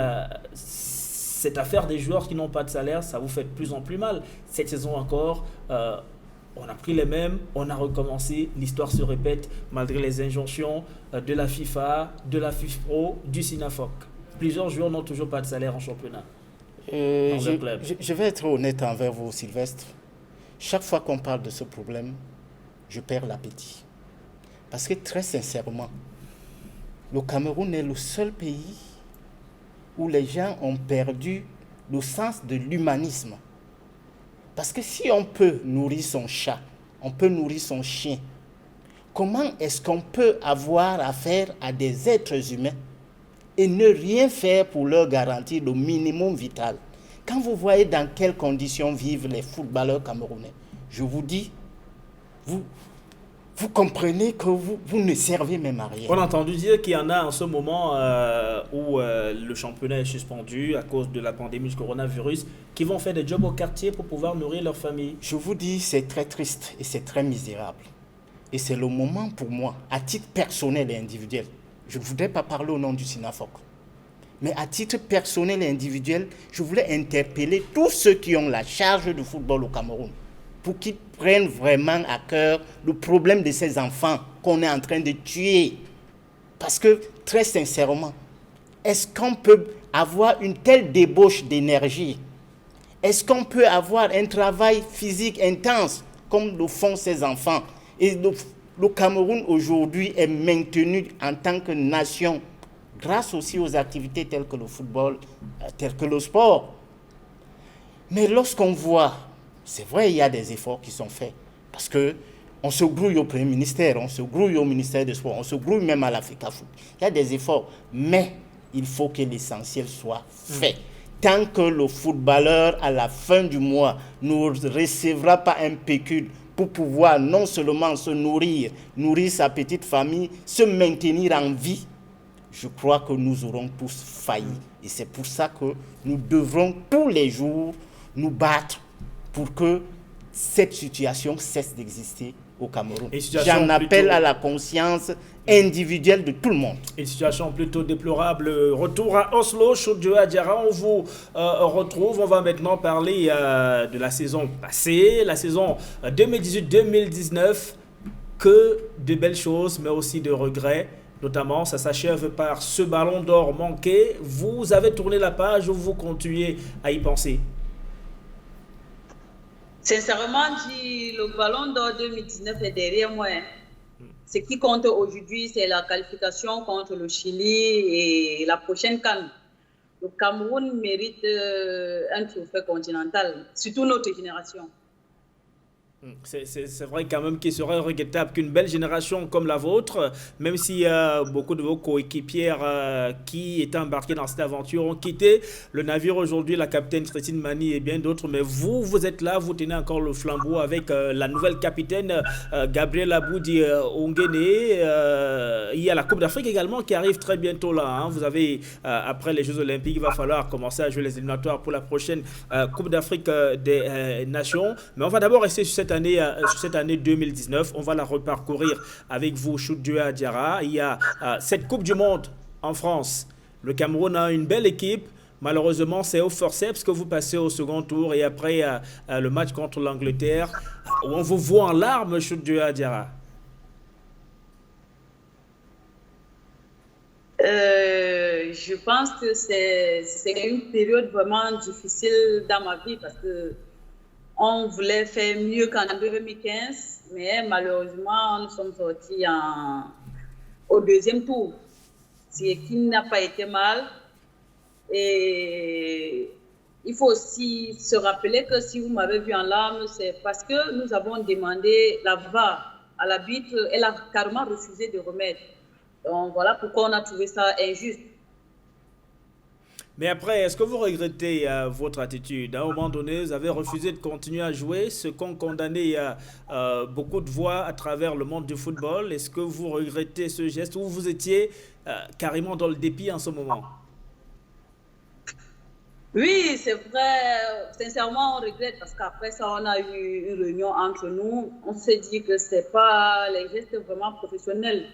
cette affaire des joueurs qui n'ont pas de salaire, ça vous fait de plus en plus mal. Cette saison encore, on a pris les mêmes, on a recommencé, l'histoire se répète malgré les injonctions de la FIFA, de la FIFPro, du SINAFOC. Plusieurs joueurs n'ont toujours pas de salaire en championnat. Je vais être honnête envers vous, Sylvestre. Chaque fois qu'on parle de ce problème, je perds l'appétit. Parce que très sincèrement, le Cameroun est le seul pays où les gens ont perdu le sens de l'humanisme. Parce que si on peut nourrir son chat, on peut nourrir son chien, comment est-ce qu'on peut avoir affaire à des êtres humains et ne rien faire pour leur garantir le minimum vital? Quand vous voyez dans quelles conditions vivent les footballeurs camerounais, je vous dis, vous comprenez que vous ne servez même à rien. On a entendu dire qu'il y en a en ce moment où le championnat est suspendu à cause de la pandémie du coronavirus, qui vont faire des jobs au quartier pour pouvoir nourrir leur famille. Je vous dis, c'est très triste et c'est très misérable. Et c'est le moment pour moi, à titre personnel et individuel, je ne voudrais pas parler au nom du SINAFOC, mais à titre personnel et individuel, je voulais interpeller tous ceux qui ont la charge du football au Cameroun, pour qu'ils prennent vraiment à cœur le problème de ces enfants qu'on est en train de tuer. Parce que, très sincèrement, est-ce qu'on peut avoir une telle débauche d'énergie? Est-ce qu'on peut avoir un travail physique intense comme le font ces enfants? Et le Cameroun aujourd'hui est maintenu en tant que nation grâce aussi aux activités telles que le football, telles que le sport. Mais lorsqu'on voit, c'est vrai, il y a des efforts qui sont faits. Parce qu'on se grouille au Premier ministère, on se grouille au ministère des Sports, on se grouille même à l'Africa Foot. Il y a des efforts, mais il faut que l'essentiel soit fait. Tant que le footballeur, à la fin du mois, ne recevra pas un pécule pour pouvoir non seulement se nourrir sa petite famille, se maintenir en vie, je crois que nous aurons tous failli. Et c'est pour ça que nous devrons tous les jours nous battre pour que cette situation cesse d'exister au Cameroun. J'en appelle à la conscience individuelle de tout le monde. Une situation plutôt déplorable. Retour à Oslo, Choup Njoya Adiara, on vous retrouve. On va maintenant parler de la saison passée, la saison 2018-2019. que de belles choses, mais aussi de regrets. Notamment, ça s'achève par ce ballon d'or manqué. Vous avez tourné la page ou vous continuez à y penser? Sincèrement dit, le ballon d'or 2019 est derrière moi. Ce qui compte aujourd'hui, c'est la qualification contre le Chili et la prochaine CAN. Le Cameroun mérite un trophée continental, surtout notre génération. C'est vrai quand même qu'il serait regrettable qu'une belle génération comme la vôtre, même si beaucoup de vos coéquipières qui étaient embarqués dans cette aventure ont quitté le navire aujourd'hui, la capitaine Christine Mani et bien d'autres, mais vous êtes là, vous tenez encore le flambeau avec la nouvelle capitaine Gabriela Boudi Ongene. Il y a la Coupe d'Afrique également qui arrive très bientôt là. Hein. Vous avez, après les Jeux Olympiques, il va falloir commencer à jouer les éliminatoires pour la prochaine Coupe d'Afrique des Nations. Mais on va d'abord rester sur cette année 2019, on va la reparcourir avec vous, Choudia Diarra. Il y a cette Coupe du Monde en France. Le Cameroun a une belle équipe. Malheureusement, c'est au forceps que vous passez au second tour et après le match contre l'Angleterre, où on vous voit en larmes, Choudia Diarra. Je pense que c'est une période vraiment difficile dans ma vie parce que on voulait faire mieux qu'en 2015, mais malheureusement, nous sommes sortis au deuxième tour, ce qui n'a pas été mal. Et il faut aussi se rappeler que si vous m'avez vu en larmes, c'est parce que nous avons demandé la VAR à l'arbitre, elle a carrément refusé de remettre. Donc voilà pourquoi on a trouvé ça injuste. Mais après, est-ce que vous regrettez votre attitude? À un moment donné, vous avez refusé de continuer à jouer, ce qu'ont condamné beaucoup de voix à travers le monde du football. Est-ce que vous regrettez ce geste ou vous étiez carrément dans le dépit en ce moment? Oui, c'est vrai. Sincèrement, on regrette parce qu'après ça, on a eu une réunion entre nous. On s'est dit que ce n'est pas les gestes vraiment professionnels.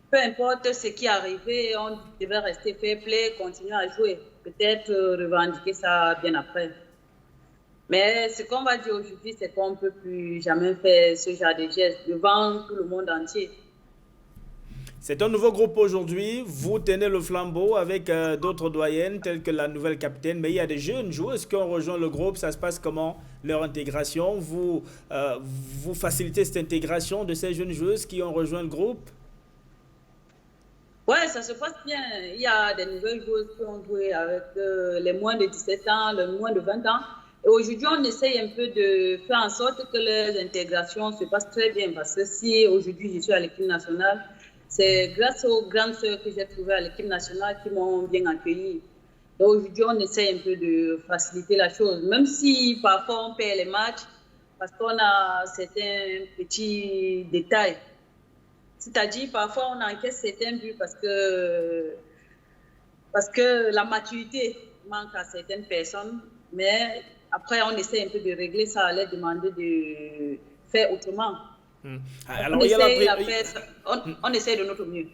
Peu importe ce qui est arrivé, on devait rester fair play, continuer à jouer. Peut-être revendiquer ça bien après. Mais ce qu'on va dire aujourd'hui, c'est qu'on ne peut plus jamais faire ce genre de gestes devant tout le monde entier. C'est un nouveau groupe aujourd'hui. Vous tenez le flambeau avec d'autres doyennes telles que la nouvelle capitaine. Mais il y a des jeunes joueuses qui ont rejoint le groupe. Ça se passe comment, leur intégration? Vous facilitez cette intégration de ces jeunes joueuses qui ont rejoint le groupe? Ouais, ça se passe bien. Il y a des nouvelles joueuses qui ont joué avec les moins de 17 ans, les moins de 20 ans. Et aujourd'hui, on essaye un peu de faire en sorte que les intégrations se passent très bien. Parce que si aujourd'hui je suis à l'équipe nationale, c'est grâce aux grandes sœurs que j'ai trouvées à l'équipe nationale qui m'ont bien accueilli. Et aujourd'hui, on essaye un peu de faciliter la chose. Même si parfois on perd les matchs, parce qu'on a certains petits détails. C'est-à-dire, parfois, on encaisse certains buts parce que la maturité manque à certaines personnes. Mais après, on essaie un peu de régler ça, à leur demander de faire autrement. Alors, on essaie de notre mieux.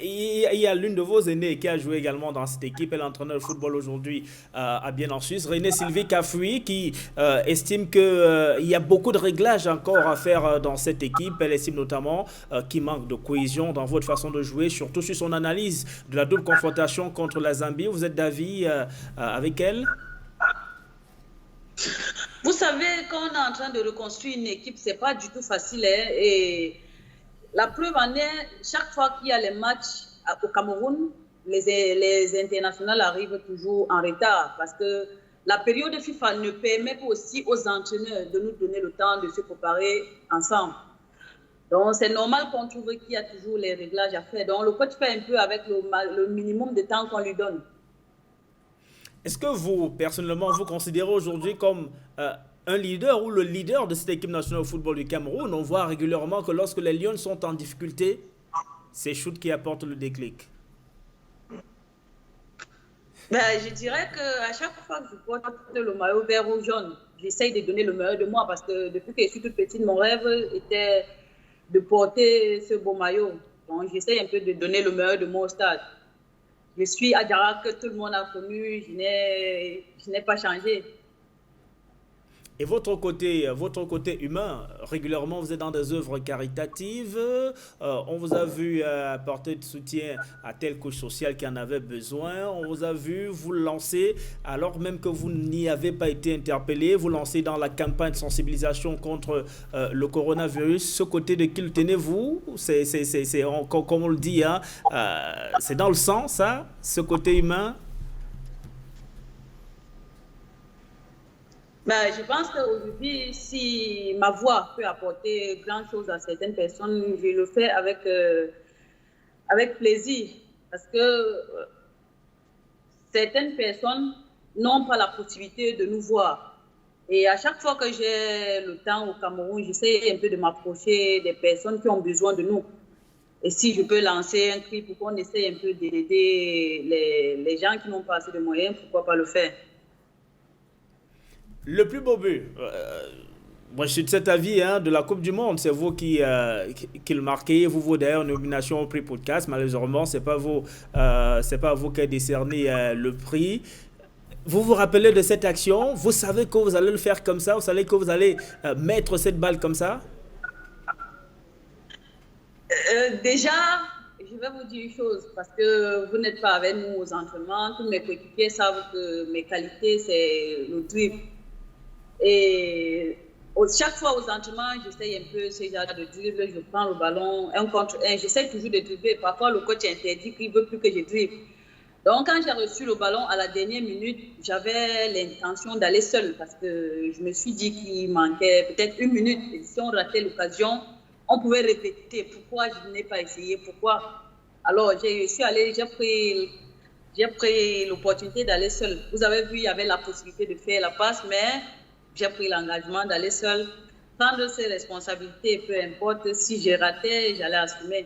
Il y a l'une de vos aînées qui a joué également dans cette équipe. Elle est entraîneur de football aujourd'hui à Bien en Suisse. Renée Sylvie Kafoui qui estime qu'il y a beaucoup de réglages encore à faire dans cette équipe. Elle estime notamment qu'il manque de cohésion dans votre façon de jouer, surtout sur son analyse de la double confrontation contre la Zambie. Vous êtes d'avis avec elle? Vous savez, quand on est en train de reconstruire une équipe, c'est pas du tout facile. Hein, et la preuve en est, chaque fois qu'il y a les matchs au Cameroun, les internationaux arrivent toujours en retard parce que la période FIFA ne permet pas aussi aux entraîneurs de nous donner le temps de se préparer ensemble. Donc, c'est normal qu'on trouve qu'il y a toujours les réglages à faire. Donc, le coach fait un peu avec le minimum de temps qu'on lui donne. Est-ce que vous, personnellement, vous considérez aujourd'hui comme un leader ou le leader de cette équipe nationale de football du Cameroun? On voit régulièrement que lorsque les Lions sont en difficulté, c'est Chout qui apporte le déclic. Je dirais qu'à chaque fois que je porte le maillot vert ou jaune, j'essaye de donner le meilleur de moi parce que depuis que je suis toute petite, mon rêve était de porter ce beau maillot. Donc j'essaye un peu de donner le meilleur de moi au stade. Je suis Adjara que tout le monde a connu, je n'ai pas changé. Et votre côté humain, régulièrement vous êtes dans des œuvres caritatives, on vous a vu apporter de soutien à telle couche sociale qui en avait besoin, on vous a vu vous lancer, alors même que vous n'y avez pas été interpellé, vous lancez dans la campagne de sensibilisation contre le coronavirus. Ce côté de qui le tenez-vous, comme on le dit, hein, c'est dans le sang ça, ce côté humain. Ben, je pense qu'aujourd'hui, si ma voix peut apporter grand chose à certaines personnes, je le fais avec plaisir. Parce que certaines personnes n'ont pas la possibilité de nous voir. Et à chaque fois que j'ai le temps au Cameroun, j'essaie un peu de m'approcher des personnes qui ont besoin de nous. Et si je peux lancer un cri pour qu'on essaie un peu d'aider les gens qui n'ont pas assez de moyens, pourquoi pas le faire? Le plus beau but, moi je suis de cet avis, hein, de la Coupe du Monde, c'est vous qui le marquez, vous d'ailleurs nomination au prix podcast, malheureusement c'est pas vous qui avez décerné le prix. Vous vous rappelez de cette action, vous savez que vous allez le faire comme ça, vous savez que vous allez mettre cette balle comme ça? Déjà, je vais vous dire une chose, parce que vous n'êtes pas avec nous aux entraînements, tous mes coéquipiers savent que mes qualités c'est le dribble. Et chaque fois aux entraînements, j'essaye un peu ce genre de dribble, je prends le ballon, un contre un, j'essaie toujours de dribbler. Parfois, le coach interdit qu'il ne veut plus que je dribble. Donc, quand j'ai reçu le ballon à la dernière minute, j'avais l'intention d'aller seule parce que je me suis dit qu'il manquait peut-être une minute. Et si on ratait l'occasion, on pouvait répéter pourquoi je n'ai pas essayé, pourquoi. Alors, je suis allée, j'ai pris l'opportunité d'aller seule. Vous avez vu, il y avait la possibilité de faire la passe, mais j'ai pris l'engagement d'aller seule, prendre ses responsabilités, peu importe, si j'ai raté, j'allais assumer.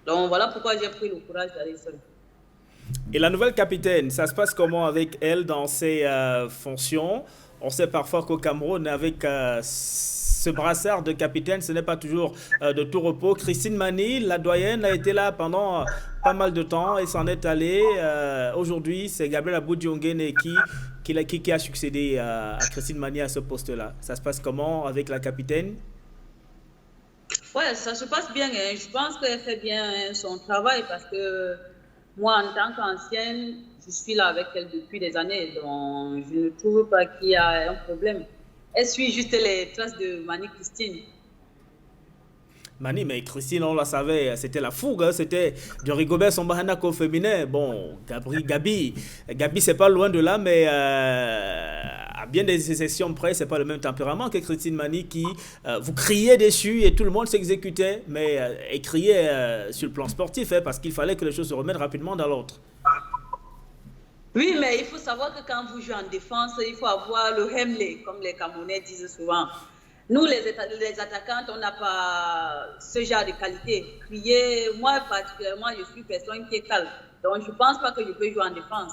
Donc voilà pourquoi j'ai pris le courage d'aller seule. Et la nouvelle capitaine, ça se passe comment avec elle dans ses fonctions? On sait parfois qu'au Cameroun, avec ce brassard de capitaine, ce n'est pas toujours de tout repos. Christine Mani, la doyenne, a été là pendant pas mal de temps et s'en est allée. Aujourd'hui, c'est Gabriel Abou-Diongene qui a succédé à Christine Mani à ce poste-là. Ça se passe comment avec la capitaine? Ouais, ça se passe bien. Hein. Je pense qu'elle fait bien son travail parce que moi, en tant qu'ancienne, je suis là avec elle depuis des années. Donc, je ne trouve pas qu'il y a un problème. Elle suit juste les traces de Mani Christine. Mani, mais Christine, on la savait, c'était la fougue, hein, c'était de Rigobert Sombahanako féminin. Bon, Gabi, c'est pas loin de là, mais à bien des exceptions près, c'est pas le même tempérament que Christine Mani qui vous criez dessus et tout le monde s'exécutait, mais elle criait sur le plan sportif, hein, parce qu'il fallait que les choses se remettent rapidement dans l'ordre. Oui, mais il faut savoir que quand vous jouez en défense, il faut avoir le Hemley, comme les Camerounais disent souvent. Nous, les attaquantes, on n'a pas ce genre de qualité. Crier, moi particulièrement, je suis personne qui est calme. Donc, je ne pense pas que je peux jouer en défense.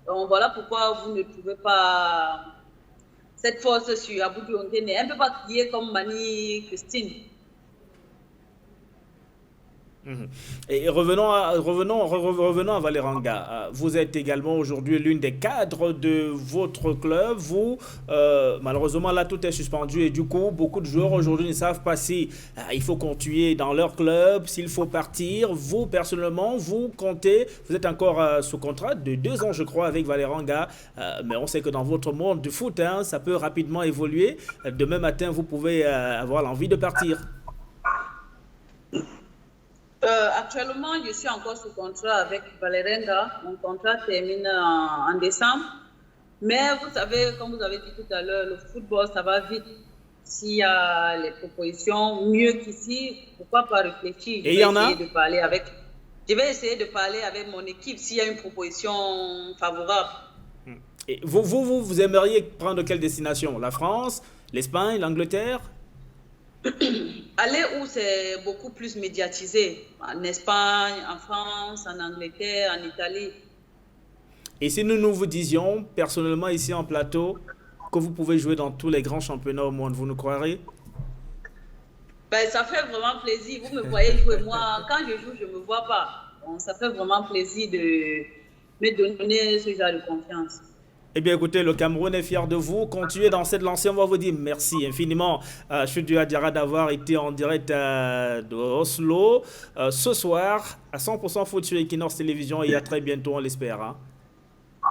Donc, voilà pourquoi vous ne trouvez pas cette force sur Abou-Diongene. Elle ne peut pas crier comme Mani Christine. Et revenons à Vålerenga. Vous êtes également aujourd'hui l'une des cadres de votre club. Vous, malheureusement, là, tout est suspendu et du coup, beaucoup de joueurs aujourd'hui ne savent pas si il faut continuer dans leur club, s'il faut partir. Vous, personnellement, vous comptez, vous êtes encore sous contrat de 2 ans, je crois, avec Vålerenga. Mais on sait que dans votre monde du foot, hein, ça peut rapidement évoluer. Demain matin, vous pouvez avoir l'envie de partir. Actuellement, je suis encore sous contrat avec Vålerenga. Mon contrat termine en décembre. Mais vous savez, comme vous avez dit tout à l'heure, le football, ça va vite. S'il y a les propositions mieux qu'ici, pourquoi pas réfléchir? Et il y en a? Je vais essayer de parler avec mon équipe s'il y a une proposition favorable. Et vous aimeriez prendre quelle destination? La France, l'Espagne, l'Angleterre? Aller où c'est beaucoup plus médiatisé, en Espagne, en France, en Angleterre, en Italie. Et si nous vous disions, personnellement ici en plateau, que vous pouvez jouer dans tous les grands championnats au monde, vous nous croirez? Ben, ça fait vraiment plaisir. Vous me voyez jouer. Moi, quand je joue, je ne me vois pas. Donc, ça fait vraiment plaisir de me donner ce genre de confiance. Eh bien, écoutez, le Cameroun est fier de vous. Continuez dans cette lancée. On va vous dire merci infiniment, Choudio Diarra, d'avoir été en direct de Oslo ce soir à 100% Foot sur Equinox Télévision et à très bientôt, on l'espère. Hein.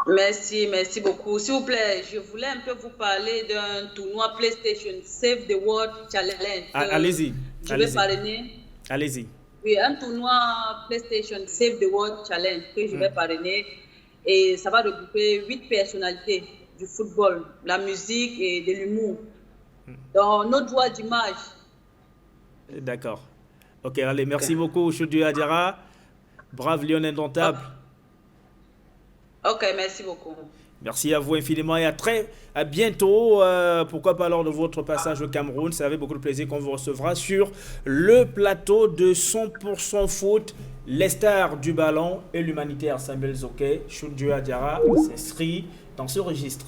Merci beaucoup. S'il vous plaît, je voulais un peu vous parler d'un tournoi PlayStation Save the World Challenge. Allez-y. Je vais parrainer. Allez-y. Oui, un tournoi PlayStation Save the World Challenge que je vais parrainer. Et ça va regrouper 8 personnalités du football, de la musique et de l'humour. Dans notre droit d'image. D'accord. Ok, allez, merci beaucoup, Choudio Diarra. Brave Lion indomptable. Ok, merci beaucoup. Merci à vous infiniment et à bientôt. Pourquoi pas lors de votre passage au Cameroun. C'est avec beaucoup de plaisir qu'on vous recevra sur le plateau de 100% foot. Les stars du ballon et l'humanitaire Samuel Zoké, Choudio Diarra s'inscrit dans ce registre.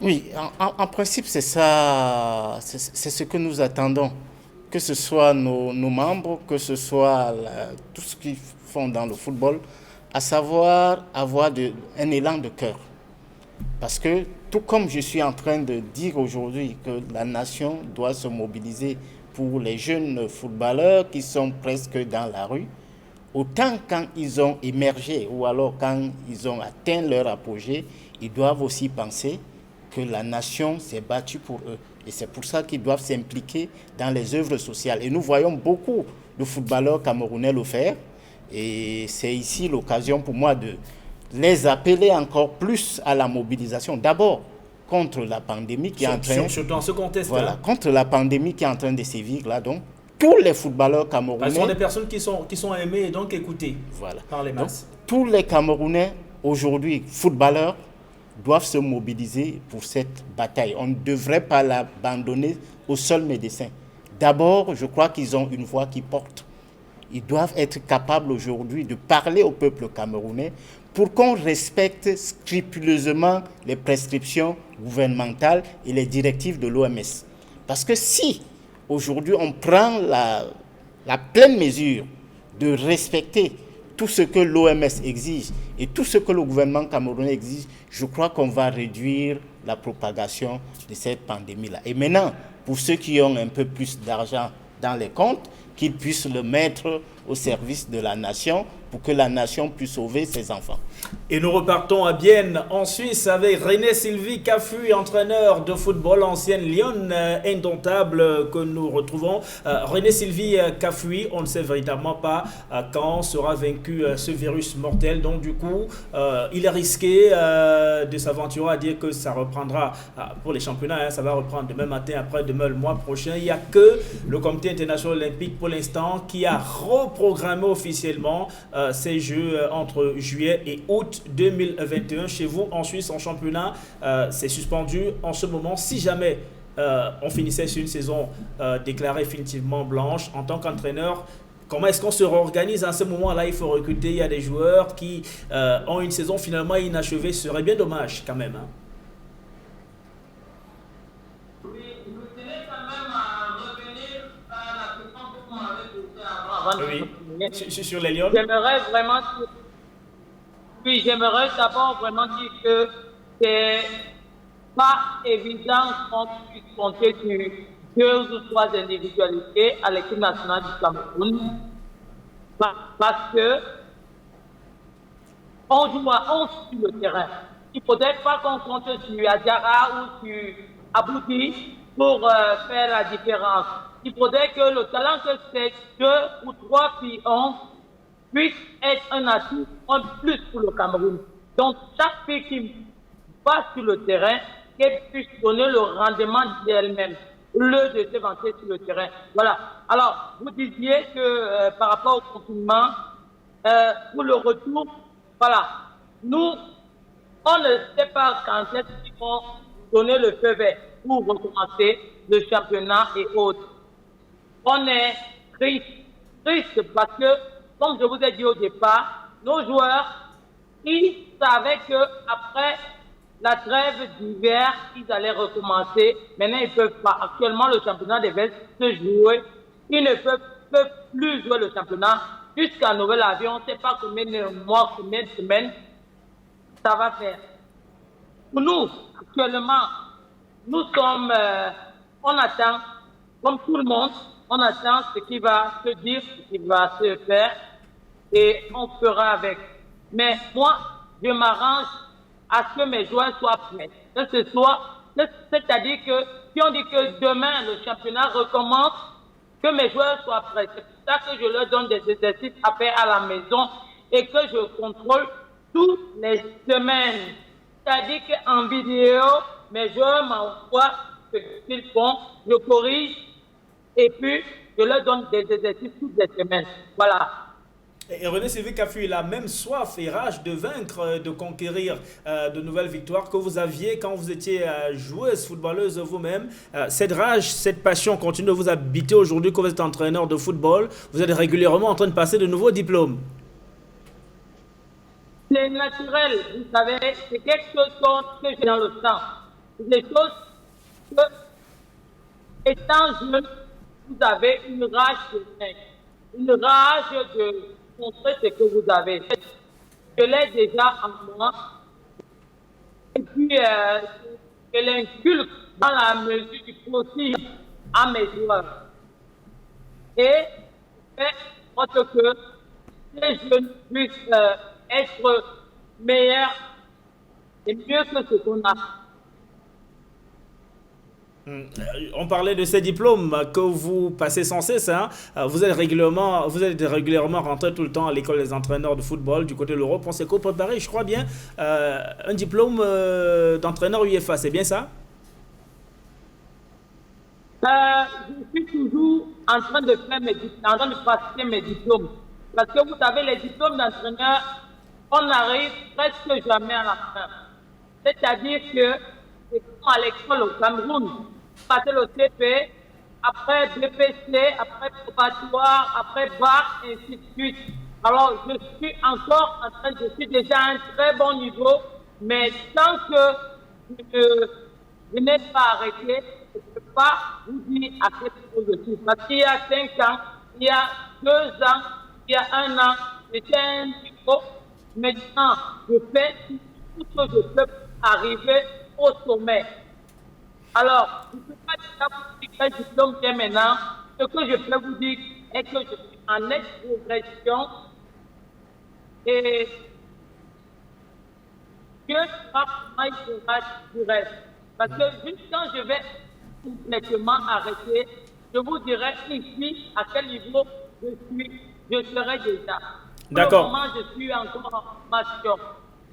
Oui, en principe, c'est ça, c'est ce que nous attendons. Que ce soit nos membres, que ce soit tout ce qu'ils font dans le football, à savoir avoir un élan de cœur. Parce que, tout comme je suis en train de dire aujourd'hui que la nation doit se mobiliser pour les jeunes footballeurs qui sont presque dans la rue, autant quand ils ont émergé ou alors quand ils ont atteint leur apogée, ils doivent aussi penser que la nation s'est battue pour eux. Et c'est pour ça qu'ils doivent s'impliquer dans les œuvres sociales. Et nous voyons beaucoup de footballeurs camerounais le faire. Et c'est ici l'occasion pour moi de les appeler encore plus à la mobilisation. D'abord, contre la pandémie qui est en train... Surtout dans ce contexte. Voilà, contre la pandémie qui est en train de sévir là, donc. Tous les footballeurs camerounais... Ce sont des personnes qui sont aimées et donc écoutées par les masses. Donc, tous les Camerounais, aujourd'hui, footballeurs, doivent se mobiliser pour cette bataille. On ne devrait pas l'abandonner aux seuls médecins. D'abord, je crois qu'ils ont une voix qui porte. Ils doivent être capables aujourd'hui de parler au peuple camerounais pour qu'on respecte scrupuleusement les prescriptions gouvernementales et les directives de l'OMS. Parce que si aujourd'hui on prend la pleine mesure de respecter tout ce que l'OMS exige et tout ce que le gouvernement camerounais exige, je crois qu'on va réduire la propagation de cette pandémie-là. Et maintenant, pour ceux qui ont un peu plus d'argent dans les comptes, qu'ils puissent le mettre au service de la nation pour que la nation puisse sauver ses enfants. Et nous repartons à Bienne, en Suisse, avec René Sylvie Cafui, entraîneur de football, ancienne Lyon indomptable que nous retrouvons. René Sylvie Cafui, on ne sait véritablement pas quand sera vaincu ce virus mortel. Donc du coup, il est risqué de s'aventurer à dire que ça reprendra pour les championnats. Ça va reprendre demain matin, après-demain, le mois prochain. Il n'y a que le Comité international olympique pour l'instant qui a reprogrammé officiellement ces Jeux entre juillet et août 2021. Chez vous, en Suisse, en championnat, c'est suspendu en ce moment. Si jamais on finissait sur une saison déclarée définitivement blanche, en tant qu'entraîneur, comment est-ce qu'on se réorganise à ce moment-là? Il faut recruter, il y a des joueurs qui ont une saison finalement inachevée. Ce serait bien dommage quand même. Hein. Oui, je tenais quand même à revenir à la question que vous m'avez posée avant de oui. Sur les Lions. J'aimerais vraiment dire, oui, j'aimerais d'abord vraiment dire que c'est pas évident qu'on puisse compter sur 2 ou 3 individualités à l'équipe nationale du Cameroun parce que on joue à 11 sur le terrain. Il ne faudrait pas qu'on compte sur Adjara ou sur Aboudi pour faire la différence. Il faudrait que le talent que ces 2 ou 3 filles ont puisse être un atout en plus pour le Cameroun. Donc, chaque fille qui passe sur le terrain, qu'elle puisse donner le rendement d'elle-même, au lieu de se vanter sur le terrain. Voilà. Alors, vous disiez que par rapport au confinement, pour le retour, voilà. Nous, on ne sait pas quand est-ce qu'ils vont donner le feu vert pour recommencer le championnat et autres. On est triste parce que, comme je vous ai dit au départ, nos joueurs, ils savaient qu'après la trêve d'hiver, ils allaient recommencer. Maintenant, ils ne peuvent pas. Actuellement, le championnat devait se jouer. Ils ne peuvent plus jouer le championnat jusqu'à nouvel avion. On ne sait pas combien de mois, combien de semaines ça va faire. Pour nous, actuellement, nous sommes, on attend, comme tout le monde, on attend ce qui va se dire, ce qui va se faire, et on fera avec. Mais moi, je m'arrange à ce que mes joueurs soient prêts. C'est-à-dire que si on dit que demain le championnat recommence, que mes joueurs soient prêts. C'est pour ça que je leur donne des exercices à faire à la maison et que je contrôle toutes les semaines. C'est-à-dire qu'en vidéo, mes joueurs m'envoient ce qu'ils font, je corrige et puis je leur donne des exercices toutes les semaines. Voilà. Et René Sylvie Cafu, il a même soif et rage de vaincre, de conquérir de nouvelles victoires que vous aviez quand vous étiez joueuse, footballeuse vous-même. Cette rage, cette passion continue de vous habiter aujourd'hui que vous êtes entraîneur de football. Vous êtes régulièrement en train de passer de nouveaux diplômes. C'est naturel, vous savez, c'est quelque chose que j'ai dans le sang. C'est des choses que, étant jeune, vous avez une rage de vaincre, une rage de montrer ce que vous avez. Je l'ai déjà en moi. Et puis, je l'inculque dans la mesure du possible à mes joueurs. Et fait en sorte que les jeunes puissent être meilleurs et mieux que ce qu'on a. On parlait de ces diplômes que vous passez sans cesse. Hein. Vous êtes régulièrement rentré tout le temps à l'école des entraîneurs de football du côté de l'Europe. On s'est préparé, je crois bien, un diplôme d'entraîneur UEFA. C'est bien ça? Je suis toujours en train de passer mes diplômes. Parce que vous savez, les diplômes d'entraîneur, on n'arrive presque jamais à la fin. C'est-à-dire que c'est comme à l'école au Cameroun. Passer le CP, après BPC, après probatoire, après BAC, et ainsi de suite. Alors, je suis déjà à un très bon niveau, mais tant que je n'ai pas arrêté, je ne peux pas vous dire à quel niveau je suis. Parce qu'il y a 5 ans, il y a 2 ans, il y a 1 an, j'étais à un niveau. Maintenant, je fais tout ce que je peux arriver au sommet. Alors, je ne peux pas déjà vous dire quel diplôme j'ai maintenant. Ce que je peux vous dire est que je suis en nette progression et Dieu sera pour moi du reste. Parce que juste quand je vais complètement arrêter, je vous dirai ici à quel niveau je serai déjà. D'accord. Pour le moment, je suis encore en formation.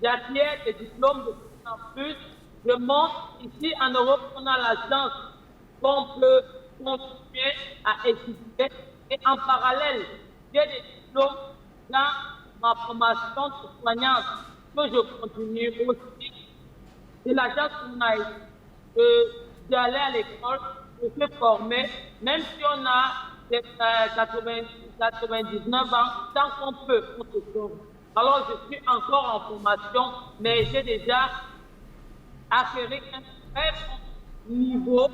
J'acquiers des diplômes de plus en plus. Je montre ici en Europe, on a la chance qu'on peut continuer à étudier. Et en parallèle, j'ai des diplômes dans ma formation de soignante que je continue aussi. C'est la chance qu'on a d'aller à l'école, de se former, même si on a 99 ans, tant qu'on peut, on se forme. Alors, je suis encore en formation, mais j'ai déjà acquérir un très bon niveau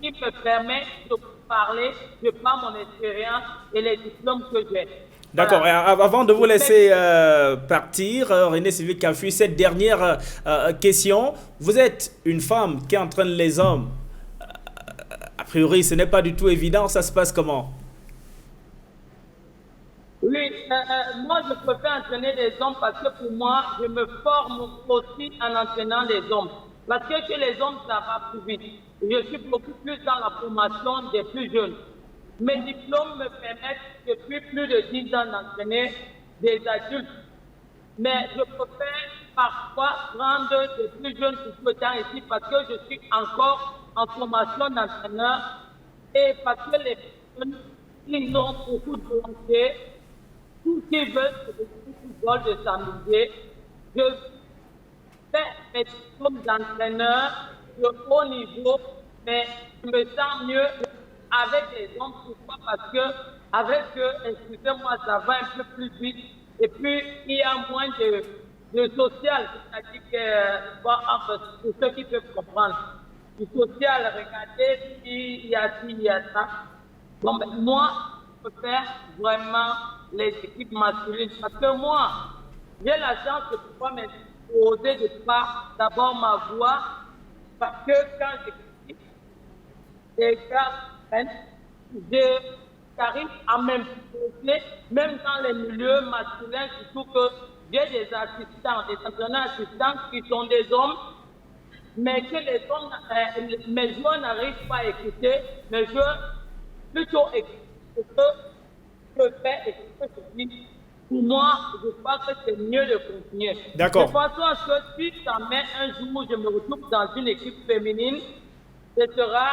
qui me permet de parler de par mon expérience et les diplômes que j'ai. D'accord. Voilà. Avant de vous laisser partir, René Sylvie Cafu, cette dernière question. Vous êtes une femme qui entraîne les hommes. A priori, ce n'est pas du tout évident. Ça se passe comment? Oui, moi je préfère entraîner les hommes parce que pour moi, je me forme aussi en entraînant les hommes. Parce que chez les hommes, ça va plus vite. Je suis beaucoup plus dans la formation des plus jeunes. Mes diplômes me permettent depuis plus de 10 ans d'entraîner des adultes. Mais je préfère parfois prendre des plus jeunes tout le temps ici parce que je suis encore en formation d'entraîneur et parce que les personnes, ils ont beaucoup de volonté. Tout ce qu'ils veulent, c'est de football, de s'amuser. Je fais mes diplômes d'entraîneur de haut niveau, mais je me sens mieux avec les hommes. Pourquoi? Parce que avec eux, excusez-moi, ça va un peu plus vite. Et puis, il y a moins de social, c'est-à-dire que, pour ceux qui peuvent comprendre, du social, regardez, il y a ci, il y a ça. Bon, ben, moi, je préfère vraiment les équipes masculines. Parce que moi, j'ai la chance de pouvoir m'inspirer osé de pas d'abord ma voix, parce que quand j'écris, les gars prennent, j'arrive à m'imposer, même dans les milieux masculins, surtout que j'ai des assistants, des entraîneurs assistants qui sont des hommes, mais que les hommes, mes joueurs n'arrivent pas à écouter, mes joueurs plutôt écouter ce que je fais et ce que je dis. Pour moi, je crois que c'est mieux de continuer. D'accord. De façon à ce que si jamais un jour je me retrouve dans une équipe féminine, ce sera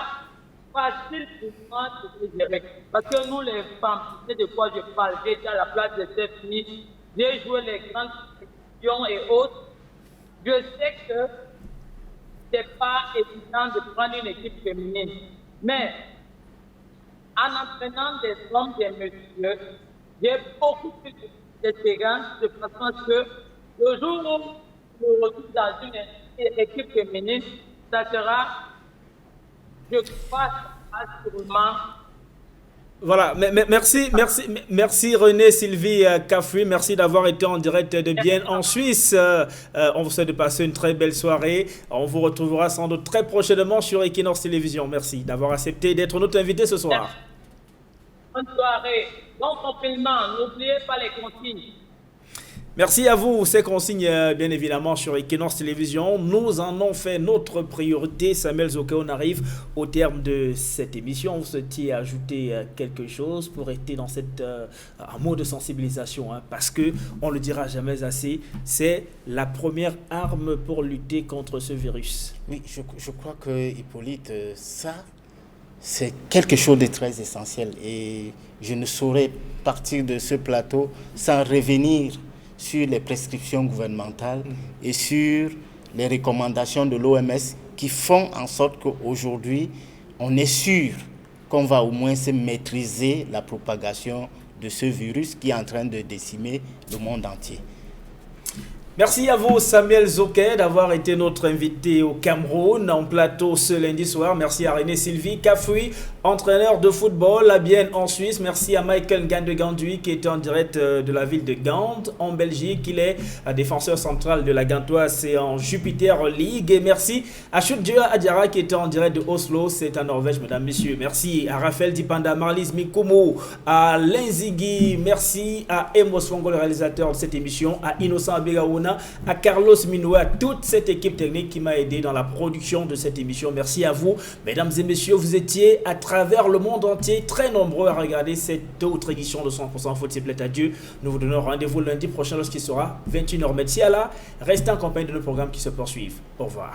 facile pour moi de se gérer. Parce que nous, les femmes, tu sais de quoi je parle, j'ai été à la place de ces filles, j'ai joué les grandes compétitions et autres. Je sais que c'est pas évident de prendre une équipe féminine. Mais en entraînant des hommes, des messieurs, j'ai beaucoup plus d'espérance de façon à ce que le jour où je me retrouve dans une équipe féminine, ça sera, je crois, assurément. Voilà, merci René Sylvie Kafoué, merci d'avoir été en direct de Bienne en Suisse. On vous souhaite de passer une très belle soirée. On vous retrouvera sans doute très prochainement sur Equinox Télévision. Merci d'avoir accepté d'être notre invité ce soir. Bonne soirée, bon confinement, n'oubliez pas les consignes. Merci à vous. Ces consignes, bien évidemment, sur Equinox Télévision. Nous en avons fait notre priorité. Samuel Zoké, on arrive au terme de cette émission. Vous souhaitiez ajouter quelque chose pour être dans un mot de sensibilisation, parce que, on le dira jamais assez, c'est la première arme pour lutter contre ce virus. Oui, je crois que, Hippolyte, ça, c'est quelque chose de très essentiel. Et je ne saurais partir de ce plateau sans revenir sur les prescriptions gouvernementales et sur les recommandations de l'OMS qui font en sorte qu'aujourd'hui, on est sûr qu'on va au moins se maîtriser la propagation de ce virus qui est en train de décimer le monde entier. Merci à vous, Samuel Zoké, d'avoir été notre invité au Cameroun en plateau ce lundi soir. Merci à René Sylvie Kafoué, entraîneur de football à Bienne en Suisse. Merci à Michael Gandegandui qui était en direct de la ville de Gand en Belgique. Il est défenseur central de la Gantoise et en Jupiter League. Et merci à Chudjua Adjara qui était en direct de Oslo, c'est en Norvège, mesdames, messieurs. Merci à Raphaël Dipanda, Marlis Mikomo, à Lenzigi. Merci à Emos Fongo, le réalisateur de cette émission, à Innocent Abegaouna, à Carlos Minoua, à toute cette équipe technique qui m'a aidé dans la production de cette émission. Merci à vous, mesdames et messieurs. Vous étiez à travers le monde entier très nombreux à regarder cette autre édition de 100% Foot, s'il plaît à Dieu. Nous vous donnons rendez-vous lundi prochain lorsqu'il sera 21h. Merci à là. Restez en compagnie de nos programmes qui se poursuivent. Au revoir.